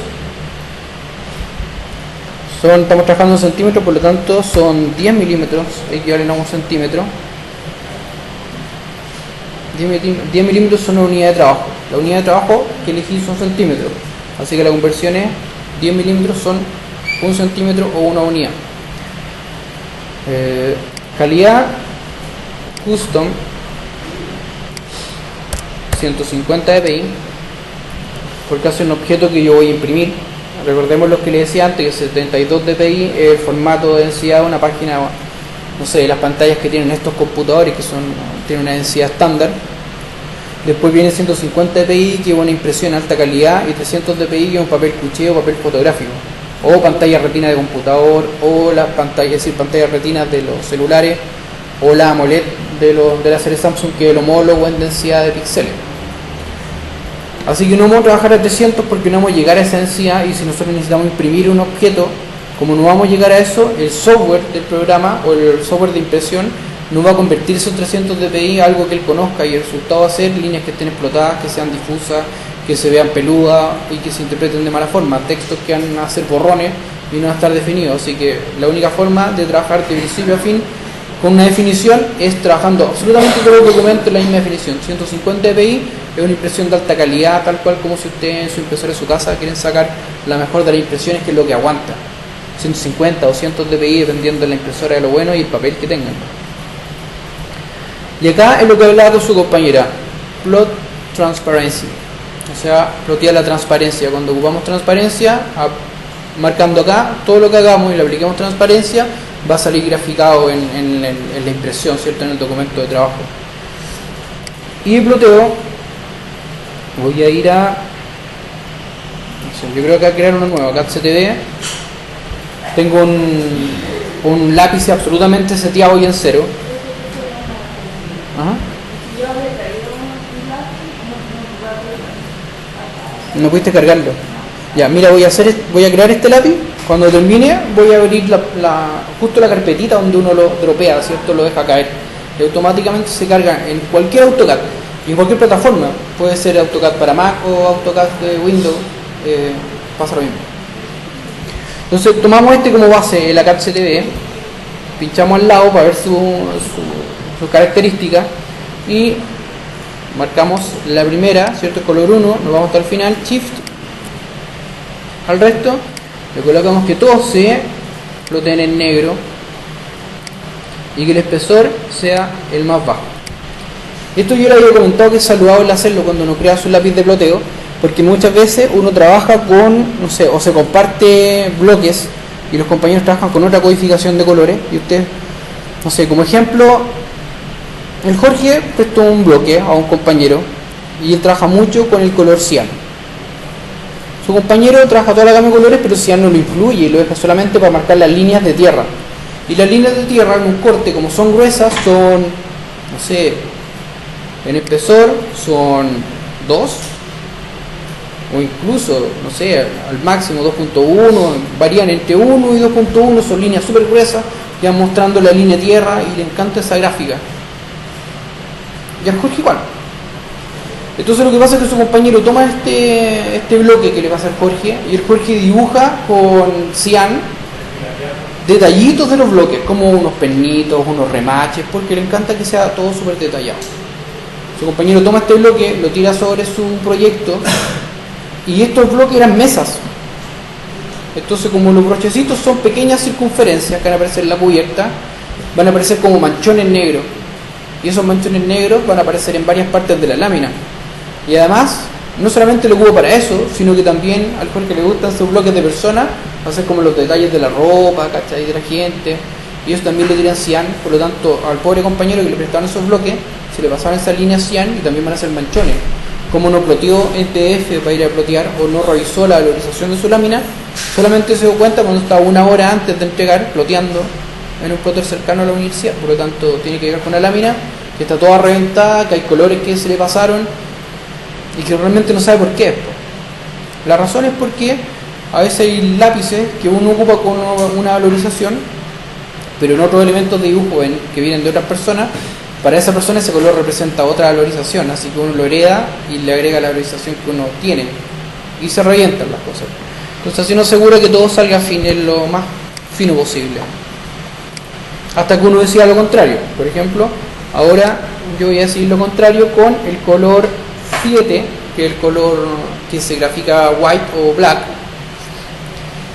estamos trabajando en centímetros, por lo tanto son 10 milímetros, equivalen a 1 centímetro. 10 milímetros son una unidad de trabajo. La unidad de trabajo que elegí son centímetros, así que la conversión es 10 milímetros son 1 centímetro o una unidad. Calidad custom 150 dpi, porque hace un objeto que yo voy a imprimir. Recordemos lo que les decía antes, que 72 dpi es el formato de densidad de una página, no sé, las pantallas que tienen estos computadores que tienen una densidad estándar. Después viene 150 dpi, que es una impresión alta calidad, y 300 dpi, que es un papel cuché o papel fotográfico, o pantalla retina de computador, o las pantallas, es decir, pantallas retinas de los celulares, o la AMOLED de la serie Samsung, que es el homólogo en densidad de píxeles. Así que no vamos a trabajar a 300 porque no vamos a llegar a esa densidad, y si nosotros necesitamos imprimir un objeto, como no vamos a llegar a eso, el software del programa o el software de impresión no va a convertir esos 300 dpi a algo que él conozca, y el resultado va a ser líneas que estén explotadas, que sean difusas, que se vean peludas y que se interpreten de mala forma, textos que van a ser borrones y no van a estar definidos. Así que la única forma de trabajar de principio a fin con una definición es trabajando absolutamente todos los documentos en la misma definición. 150 dpi es una impresión de alta calidad, tal cual como si ustedes en su impresora de su casa quieren sacar la mejor de las impresiones, que es lo que aguanta. 150 o 200 dpi dependiendo de la impresora, de lo bueno y el papel que tengan. Y acá es lo que hablaba con su compañera, plot transparency, o sea, plotear la transparencia. Cuando ocupamos transparencia, marcando acá, todo lo que hagamos y le apliquemos transparencia, va a salir graficado en la impresión, ¿cierto?, en el documento de trabajo. Y ploteo, voy a ir a, no sé, yo creo que voy a crear uno nuevo, CAD-CTV. Tengo un lápiz absolutamente seteado y en cero. Ajá. No pudiste cargarlo. Ya, mira, voy a crear este lápiz. Cuando termine, voy a abrir justo la carpetita donde uno lo dropea, ¿cierto? Lo deja caer. Y automáticamente se carga en cualquier AutoCAD y en cualquier plataforma. Puede ser AutoCAD para Mac o AutoCAD de Windows. Pasa lo mismo. Entonces tomamos como base el CAD-CTV, pinchamos al lado para ver sus características y marcamos la primera, ¿cierto? El color 1, nos vamos hasta el final, Shift. Al resto le colocamos que todo se plotee en negro y que el espesor sea el más bajo. Esto yo le había comentado que es saludable hacerlo cuando uno crea su lápiz de ploteo, porque muchas veces uno trabaja con, no sé, o se comparte bloques y los compañeros trabajan con otra codificación de colores y usted, no sé, como ejemplo, el Jorge prestó un bloque a un compañero y él trabaja mucho con el color cian. Su compañero trabaja toda la gama de colores, pero cian no lo incluye, lo deja solamente para marcar las líneas de tierra. Y las líneas de tierra en un corte, como son gruesas, son, no sé, en espesor son 2, o incluso, no sé, al máximo 2.1, varían entre 1 y 2.1, son líneas súper gruesas, ya mostrando la línea de tierra y le encanta esa gráfica. Y al Jorge igual. Entonces lo que pasa es que su compañero toma este bloque que le pasa al Jorge y el Jorge dibuja con cian detallitos de los bloques, como unos pernitos, unos remaches, porque le encanta que sea todo súper detallado. Su compañero toma este bloque, lo tira sobre su proyecto y estos bloques eran mesas. Entonces, como los brochecitos son pequeñas circunferencias que van a aparecer en la cubierta, van a aparecer como manchones negros. Y esos manchones negros van a aparecer en varias partes de la lámina. Y además, no solamente lo ocupo para eso, sino que también al Jorge le gustan sus bloques de personas, hacer como los detalles de la ropa, ¿cachai? De la gente. Y eso también lo tiran cian, por lo tanto, al pobre compañero que le prestaban esos bloques, se le pasaban esas líneas cian y también van a ser manchones. Como no ploteó en PDF para ir a plotear o no revisó la valorización de su lámina, solamente se dio cuenta cuando estaba una hora antes de entregar, ploteando en un plotter cercano a la universidad. Por lo tanto, tiene que llegar con una lámina que está toda reventada, que hay colores que se le pasaron y que realmente no sabe por qué. La razón es porque a veces hay lápices que uno ocupa con una valorización, pero en otros elementos de dibujo que vienen de otras personas, para esa persona ese color representa otra valorización, así que uno lo hereda y le agrega la valorización que uno tiene y se revientan las cosas. Entonces así uno asegura que todo salga lo más fino posible, hasta que uno decida lo contrario. Por ejemplo, ahora yo voy a decir lo contrario con el color 7, que es el color que se grafica white o black,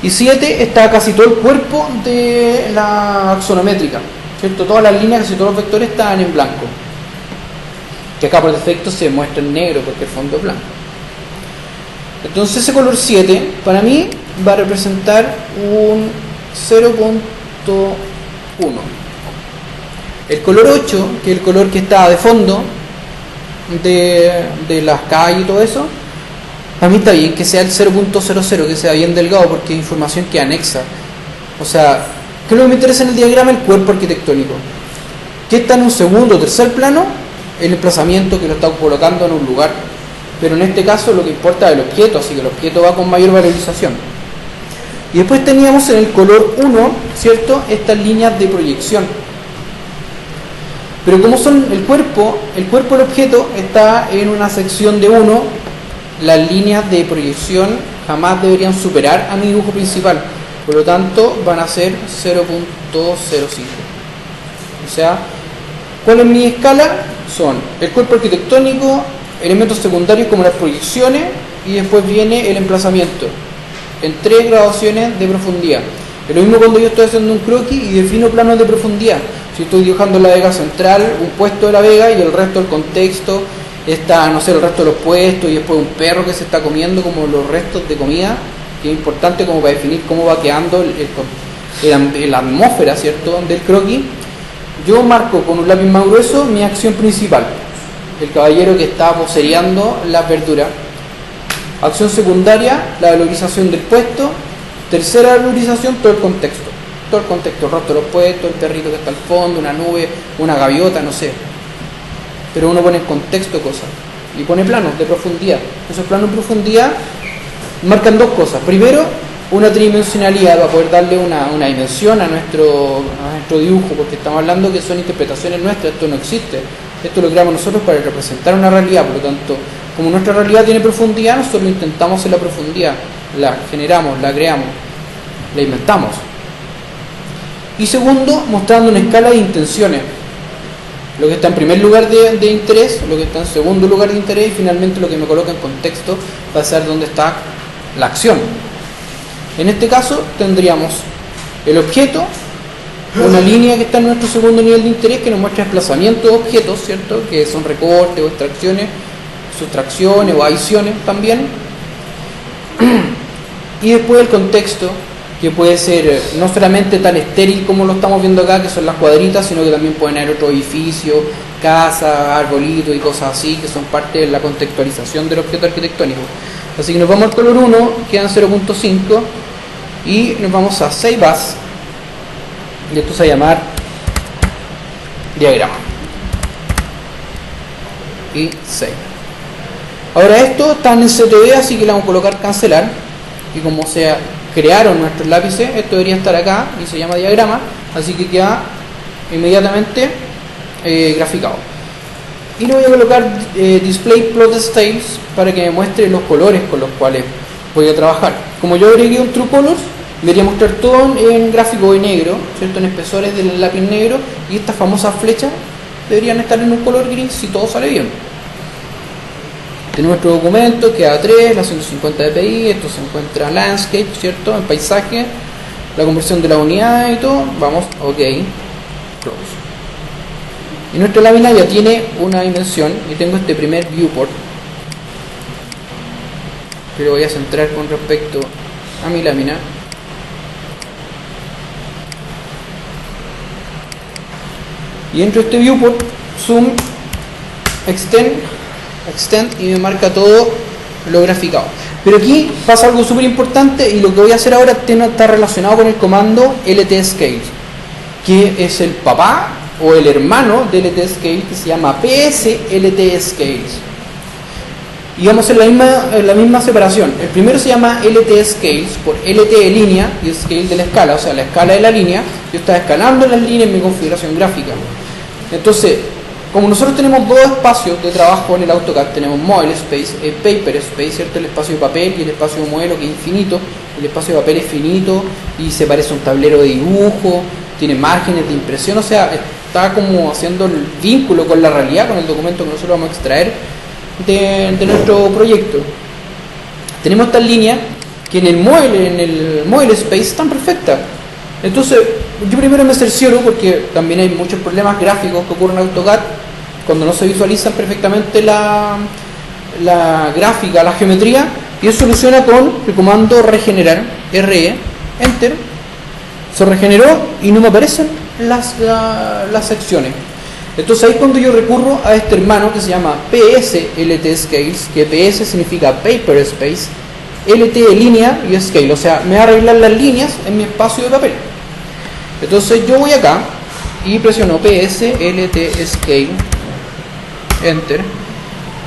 y 7 está casi todo el cuerpo de la axonométrica, ¿cierto? Todas las líneas, casi todos los vectores están en blanco, que acá por defecto se muestra en negro porque el fondo es blanco. Entonces ese color 7 para mí va a representar un 0.1. El color 8, que es el color que está de fondo de las calles y todo eso, a mí está bien que sea el 0.00, que sea bien delgado, porque es información que anexa. O sea, ¿qué es lo que me interesa en el diagrama? El cuerpo arquitectónico. ¿Qué está en un segundo o tercer plano? El emplazamiento que lo está colocando en un lugar. Pero en este caso lo que importa es el objeto, así que el objeto va con mayor valorización. Y después teníamos en el color 1, ¿cierto?, estas líneas de proyección. Pero como son el cuerpo del objeto está en una sección de 1, las líneas de proyección jamás deberían superar a mi dibujo principal. Por lo tanto, van a ser 0.05. O sea, ¿cuál es mi escala? Son el cuerpo arquitectónico, elementos secundarios como las proyecciones, y después viene el emplazamiento en 3 graduaciones de profundidad. Es lo mismo cuando yo estoy haciendo un croquis y defino planos de profundidad. Si estoy dibujando la vega central, un puesto de la vega y el resto del contexto está, no sé, el resto de los puestos y después un perro que se está comiendo como los restos de comida, que es importante como para definir cómo va quedando la atmósfera, ¿cierto?, del croquis. Yo marco con un lápiz más grueso mi acción principal, el caballero que está vocereando las verduras. Acción secundaria, la valorización del puesto. Tercera valorización, todo el contexto, el resto de los puestos, el perrito que está al fondo, una nube, una gaviota, no sé. Pero uno pone en contexto cosas y pone planos de profundidad. Esos planos de profundidad marcan 2 cosas. Primero, una tridimensionalidad para poder darle una dimensión a nuestro dibujo, porque estamos hablando que son interpretaciones nuestras, esto no existe. Esto lo creamos nosotros para representar una realidad. Por lo tanto, como nuestra realidad tiene profundidad, nosotros lo intentamos en la profundidad, la generamos, la creamos, la inventamos. Y segundo, mostrando una escala de intenciones. lo que está en primer lugar de interés, lo que está en segundo lugar de interés, y finalmente lo que me coloca en contexto va a ser dónde está la acción. En este caso tendríamos el objeto, una línea que está en nuestro segundo nivel de interés que nos muestra desplazamiento de objetos, ¿cierto? Que son recortes o extracciones, sustracciones o adiciones también. Y después el contexto, que puede ser no solamente tan estéril como lo estamos viendo acá, que son las cuadritas, sino que también pueden haber otros edificios, casas, arbolitos y cosas así, que son parte de la contextualización del objeto arquitectónico. Así que nos vamos al color 1, quedan 0.5, y nos vamos a Save As, y esto se va a llamar diagrama. Y Save. Ahora esto está en CTV, así que le vamos a colocar cancelar, y como se crearon nuestros lápices, esto debería estar acá y se llama diagrama, así que queda inmediatamente graficado. Y le voy a colocar display plot styles para que me muestre los colores con los cuales voy a trabajar. Como yo agregué un true colors, debería mostrar todo en gráfico de negro, ¿cierto? En espesores del lápiz negro, y estas famosas flechas deberían estar en un color gris si todo sale bien. Tenemos nuestro documento, queda 3, la 150 dpi, esto se encuentra landscape, ¿cierto? En paisaje, la conversión de la unidad y todo. Vamos, ok, close. Y nuestra lámina ya tiene una dimensión y tengo este primer viewport que lo voy a centrar con respecto a mi lámina. Y dentro de este viewport, zoom, extend y me marca todo lo graficado. Pero aquí pasa algo súper importante, y lo que voy a hacer ahora está relacionado con el comando ltscale, que es el papá o el hermano de ltscale, que se llama psltscales. Y vamos a hacer la misma separación. El primero se llama ltscales por lt de línea y scale de la escala, o sea, la escala de la línea. Yo estaba escalando las líneas en mi configuración gráfica. Entonces, como nosotros tenemos dos espacios de trabajo en el AutoCAD, tenemos Model Space, Paper Space, ¿cierto? El espacio de papel y el espacio de modelo, que es infinito. El espacio de papel es finito y se parece a un tablero de dibujo, tiene márgenes de impresión, o sea, está como haciendo el vínculo con la realidad, con el documento que nosotros vamos a extraer de nuestro proyecto. Tenemos estas líneas que en el Model Space están perfectas. Entonces, yo primero me cercioro, porque también hay muchos problemas gráficos que ocurren en AutoCAD cuando no se visualizan perfectamente la gráfica, la geometría, y eso soluciona con el comando regenerar, RE, Enter. Se regeneró y no me aparecen las secciones. Entonces ahí es cuando yo recurro a este hermano que se llama psltscales, que PS significa Paper Space, LT de línea y Scale, o sea, me va a arreglar las líneas en mi espacio de papel. Entonces yo voy acá y presiono psltscale, Enter,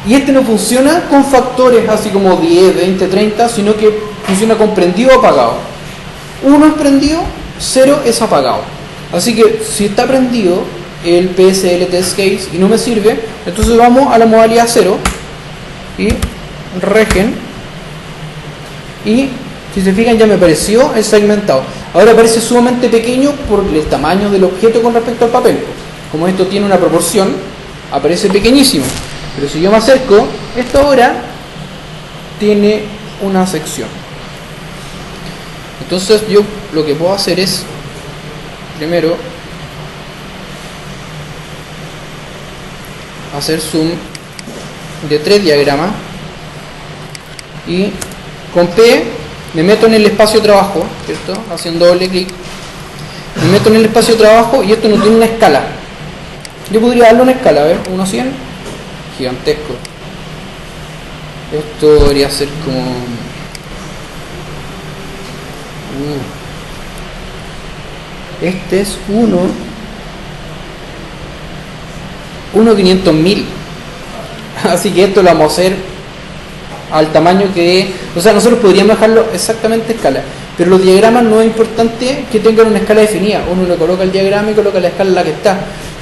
y este no funciona con factores así como 10, 20, 30, sino que funciona con prendido o apagado. 1 es prendido, 0 es apagado. Así que si está prendido el psltscales y no me sirve, entonces vamos a la modalidad 0 y regen, y si se fijan ya me apareció el segmentado. Ahora parece sumamente pequeño por el tamaño del objeto con respecto al papel. Como esto tiene una proporción, aparece pequeñísimo. Pero si yo me acerco, esto ahora tiene una sección. Entonces yo lo que puedo hacer es, primero, hacer zoom de 3 diagramas, y con P me meto en el espacio de trabajo, ¿cierto? Haciendo doble clic, me meto en el espacio de trabajo, y esto no tiene una escala. Yo podría darle una escala, a ver, 1:100, gigantesco. Esto debería ser como este es 1/500.000. Así que esto lo vamos a hacer al tamaño que, o sea, nosotros podríamos dejarlo exactamente a escala, pero los diagramas no es importante que tengan una escala definida. Uno le coloca el diagrama y coloca la escala en la que está,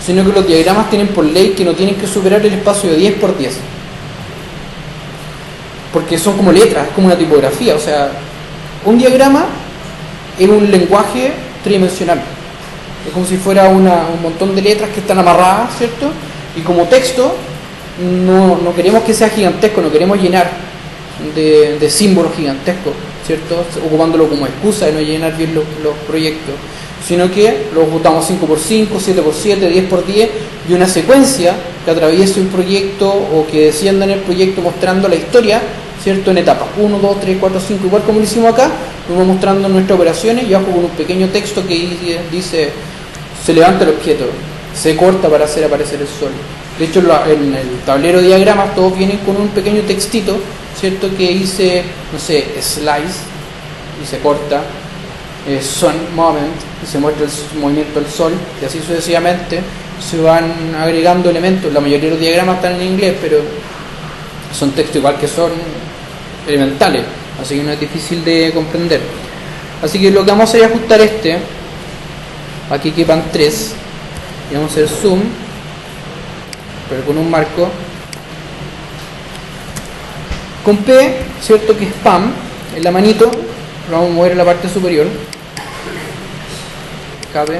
sino que los diagramas tienen por ley que no tienen que superar el espacio de 10 por 10, porque son como letras, es como una tipografía. O sea, un diagrama es un lenguaje tridimensional, es como si fuera un montón de letras que están amarradas, ¿cierto? Y como texto no queremos que sea gigantesco, no queremos llenar de símbolos gigantescos, ¿cierto? Ocupándolo como excusa de no llenar bien los proyectos, sino que los botamos 5x5, 7x7, 10x10 y una secuencia que atraviese un proyecto o que descienda en el proyecto mostrando la historia, ¿cierto? En etapas 1, 2, 3, 4, 5, igual como lo hicimos acá, lo vamos mostrando en nuestras operaciones y abajo con un pequeño texto que dice se levanta el objeto, se corta para hacer aparecer el sol. De hecho en el tablero de diagramas todos vienen con un pequeño textito, ¿cierto? Que dice, no sé, slice y se corta, sun moment y se muestra el movimiento del sol, y así sucesivamente se van agregando elementos. La mayoría de los diagramas están en inglés, pero son textos igual que son elementales, así que no es difícil de comprender. Así que lo que vamos a hacer es ajustar aquí quepan 3 y vamos a hacer zoom, pero con un marco con P, ¿cierto? Que es PAM, en la manito lo vamos a mover en la parte superior, cabe,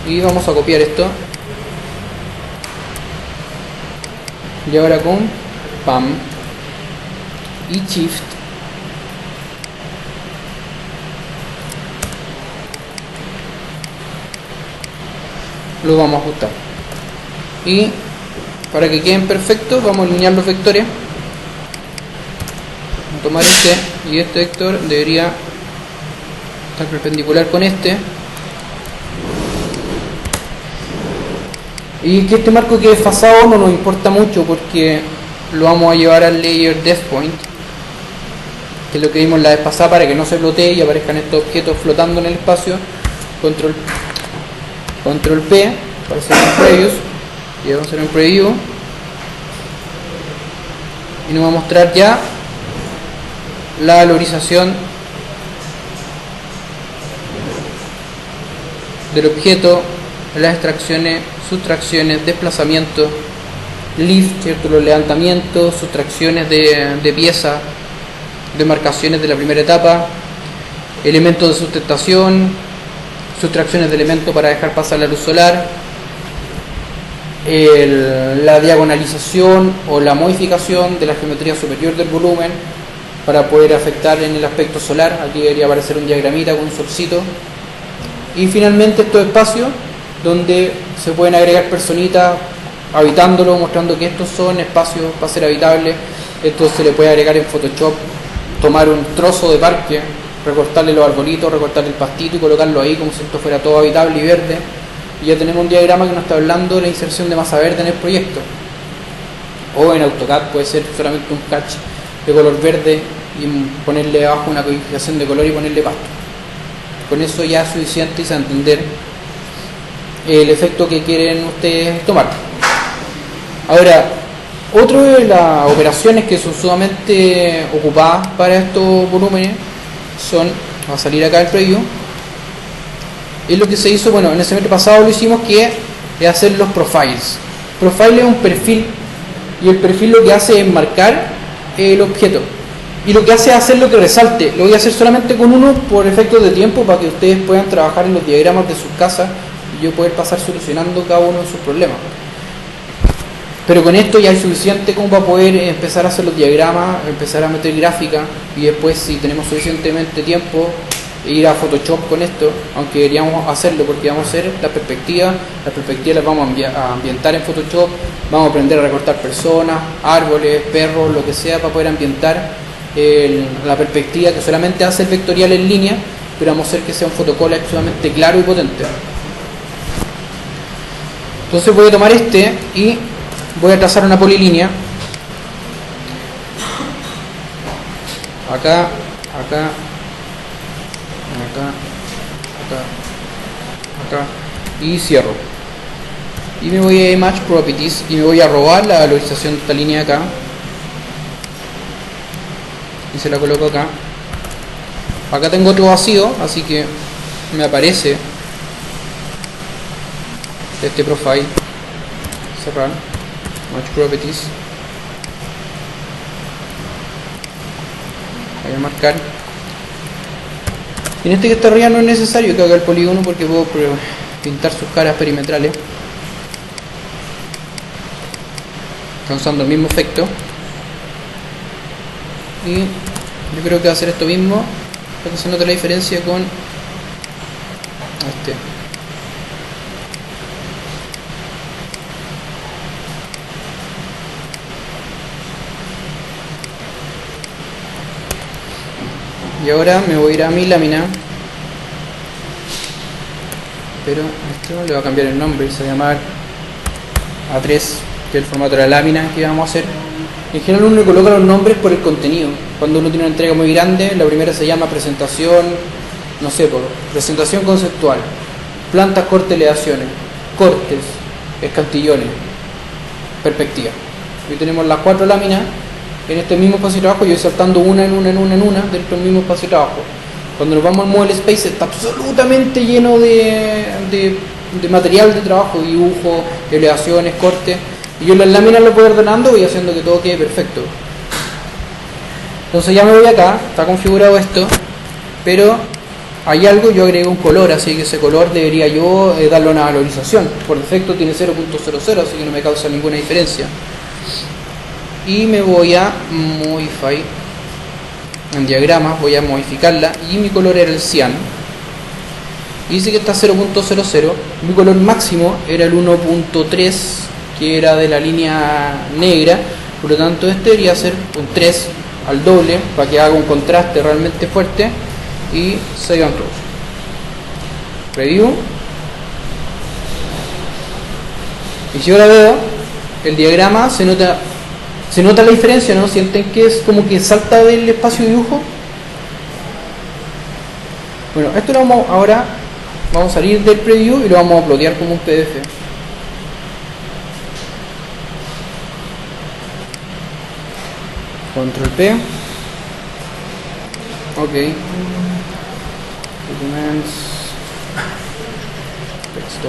y vamos a copiar esto, y ahora con PAM y Shift lo vamos a ajustar, y para que queden perfectos vamos a alinear los vectores. Vamos a tomar y este vector debería estar perpendicular con este, y que este marco quede desfasado no nos importa mucho porque lo vamos a llevar al layer depth point, que es lo que vimos la vez pasada, para que no se flotee y aparezcan estos objetos flotando en el espacio. Control P para hacer un preview, y vamos a hacer un preview y nos va a mostrar ya la valorización del objeto, las extracciones, sustracciones, desplazamientos, lift, ¿cierto? Los levantamientos, sustracciones de piezas, demarcaciones de la primera etapa, elementos de sustentación, sustracciones de elementos para dejar pasar la luz solar, la diagonalización o la modificación de la geometría superior del volumen para poder afectar en el aspecto solar. Aquí debería aparecer un diagramita con un solcito, y finalmente estos espacios donde se pueden agregar personitas habitándolo, mostrando que estos son espacios para ser habitables. Esto se le puede agregar en Photoshop, tomar un trozo de parque, recortarle los arbolitos, recortarle el pastito y colocarlo ahí como si esto fuera todo habitable y verde, y ya tenemos un diagrama que nos está hablando de la inserción de masa verde en el proyecto. O en AutoCAD puede ser solamente un catch de color verde y ponerle abajo una codificación de color y ponerle pasto. Con eso ya es suficiente y se va a entender el efecto que quieren ustedes tomar. Ahora, otro de las operaciones que son sumamente ocupadas para estos volúmenes son, va a salir acá el preview, es lo que se hizo, bueno, en el semestre pasado lo hicimos, que es hacer los profiles. Profile es un perfil, y el perfil lo que hace es marcar el objeto, y lo que hace es hacer lo que resalte. Lo voy a hacer solamente con uno por efectos de tiempo, para que ustedes puedan trabajar en los diagramas de sus casas y yo poder pasar solucionando cada uno de sus problemas. Pero con esto ya es suficiente como para poder empezar a hacer los diagramas, empezar a meter gráfica, y después, si tenemos suficientemente tiempo, ir a Photoshop con esto, aunque deberíamos hacerlo porque vamos a hacer las perspectivas las vamos a ambientar en Photoshop, vamos a aprender a recortar personas, árboles, perros, lo que sea, para poder ambientar la perspectiva, que solamente hace el vectorial en línea, pero vamos a hacer que sea un fotocollage sumamente claro y potente. Entonces voy a tomar y voy a trazar una polilínea acá, acá, acá, y cierro, y me voy a Image Properties y me voy a robar la valorización de esta línea acá y se la coloco acá. Acá tengo otro vacío, así que me aparece este profile, cerrar, Image Properties, voy a marcar En este que está arriba no es necesario que haga el polígono porque puedo pintar sus caras perimetrales. Está usando el mismo efecto. Y yo creo que va a hacer esto mismo para que se note la diferencia con este. Y ahora me voy a ir a mi lámina, pero esto le va a cambiar el nombre, se va a llamar A3, que es el formato de la lámina que vamos a hacer. En general uno coloca los nombres por el contenido. Cuando uno tiene una entrega muy grande, la primera se llama presentación, no sé, por presentación conceptual, plantas, cortes, elevaciones, cortes, escantillones, perspectiva. Hoy tenemos las 4 láminas. En este mismo espacio de trabajo, yo voy saltando una en una dentro del mismo espacio de trabajo. Cuando nos vamos al Model Space está absolutamente lleno de material de trabajo, dibujo, elevaciones, cortes. Y yo en las láminas lo voy ordenando, voy haciendo que todo quede perfecto. Entonces ya me voy acá, está configurado esto, pero hay algo, yo agrego un color, así que ese color debería yo darle una valorización. Por defecto tiene 0.00, así que no me causa ninguna diferencia. Y me voy a modify en diagramas, voy a modificarla y mi color era el cian y dice que está 0.00. Mi color máximo era el 1.3, que era de la línea negra, por lo tanto este debería ser un 3 al doble para que haga un contraste realmente fuerte. Y save and close. Preview. Y si ahora veo el diagrama, se nota la diferencia, ¿no? ¿Sienten que es como que salta del espacio de dibujo? Bueno, esto lo ahora vamos a salir del preview y lo vamos a uploadear como un PDF. Control P. Ok. Documents. Texto.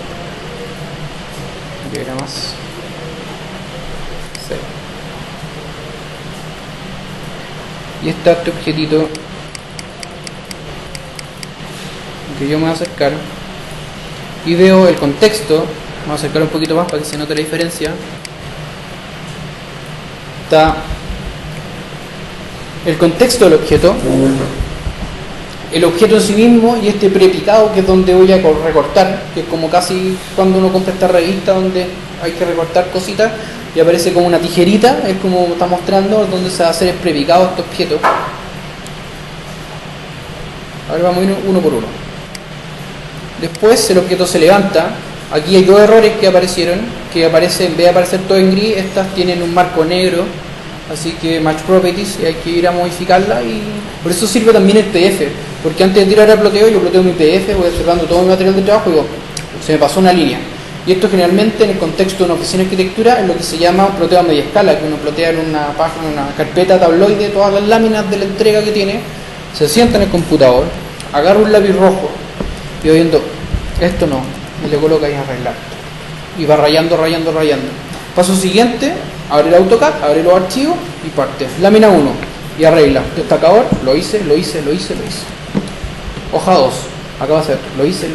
Diagramas. Save. Y está este objetito que yo me voy a acercar y veo el contexto. Me voy a acercar un poquito más para que se note la diferencia. Está el contexto del objeto, el objeto en sí mismo y este prepicado, que es donde voy a recortar, que es como casi cuando uno compra esta revista donde hay que recortar cositas y aparece como una tijerita, es como está mostrando donde se va a hacer el prepicado este objeto. Ahora vamos a ir uno por uno. Después el objeto se levanta. Aquí hay 2 errores que aparecieron, que aparece, en vez de aparecer todo en gris, estas tienen un marco negro, así que match properties, y hay que ir a modificarla. Y por eso sirve también el PDF, porque antes de tirar el ploteo, yo ploteo mi PDF, voy observando todo mi material de trabajo y digo, se me pasó una línea. Y esto generalmente en el contexto de una oficina de arquitectura es lo que se llama un ploteo a media escala, que uno plotea en una página, una carpeta tabloide, todas las láminas de la entrega que tiene, se sienta en el computador, agarra un lápiz rojo y va viendo, esto no, y le coloca ahí a arreglar. Y va rayando. Paso siguiente, abre el AutoCAD, abre los archivos y parte. Lámina 1 y arregla. Destacador, lo hice. Hoja 2, acá va a ser, lo hice.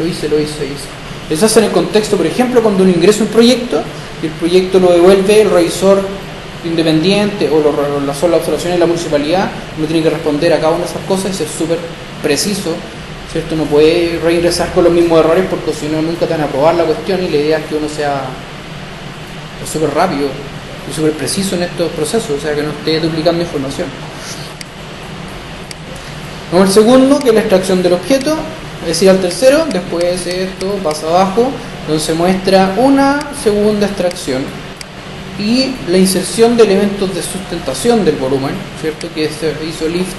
Eso hace en el contexto, por ejemplo, cuando uno ingresa un proyecto y el proyecto lo devuelve el revisor independiente o las observaciones de la municipalidad, uno tiene que responder a cada una de esas cosas y ser súper preciso, ¿cierto? No puede reingresar con los mismos errores porque si no nunca te van a aprobar la cuestión, y la idea es que uno sea súper rápido y súper preciso en estos procesos, o sea que no esté duplicando información. Vamos al segundo, que es la extracción del objeto. Es decir, al tercero, después esto pasa abajo, donde se muestra una segunda extracción y la inserción de elementos de sustentación del volumen, ¿cierto? Que se hizo lift.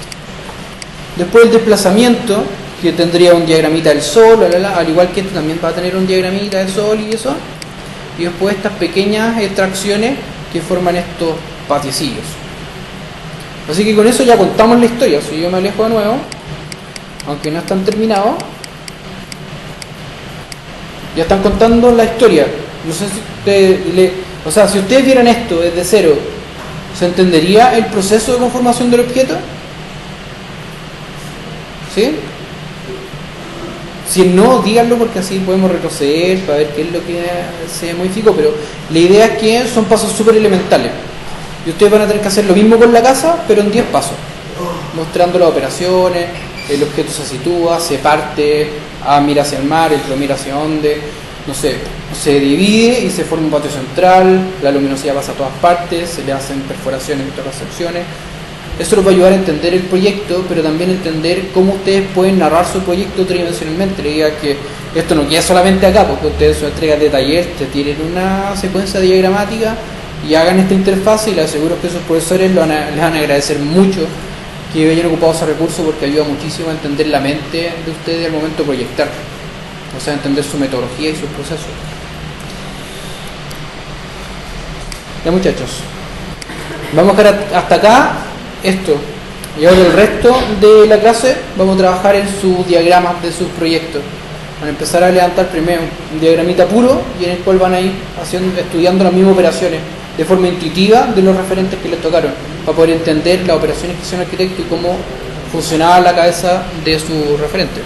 Después el desplazamiento, que tendría un diagramita del sol, al igual que este también va a tener un diagramita del sol y eso. Y después estas pequeñas extracciones que forman estos patiecillos. Así que con eso ya contamos la historia. Si yo me alejo de nuevo, aunque no están terminados, ya están contando la historia. No sé si si ustedes vieran esto desde cero, ¿se entendería el proceso de conformación del objeto? ¿Sí? Si no, díganlo porque así podemos retroceder para ver qué es lo que se modificó, pero la idea es que son pasos súper elementales. Y ustedes van a tener que hacer lo mismo con la casa, pero en 10 pasos. Mostrando las operaciones, el objeto se sitúa, se parte, mira hacia el mar, el otro mira hacia dónde, no sé, se divide y se forma un patio central, la luminosidad pasa a todas partes, se le hacen perforaciones en todas las secciones. Eso les va a ayudar a entender el proyecto, pero también entender cómo ustedes pueden narrar su proyecto tridimensionalmente. La idea es que esto no queda solamente acá, porque ustedes son entregas de taller, te tienen una secuencia diagramática y hagan esta interfaz, y les aseguro que sus profesores les van a agradecer mucho que hayan ocupado ese recurso, porque ayuda muchísimo a entender la mente de ustedes al momento de proyectar, o sea, entender su metodología y sus procesos. Ya, muchachos, vamos a dejar hasta acá esto, y ahora el resto de la clase vamos a trabajar en sus diagramas de sus proyectos. Van a empezar a levantar primero un diagramita puro, y en el cual van a ir estudiando las mismas operaciones de forma intuitiva de los referentes que les tocaron, para poder entender las operaciones que hizo el arquitecto y cómo funcionaba la cabeza de su referente.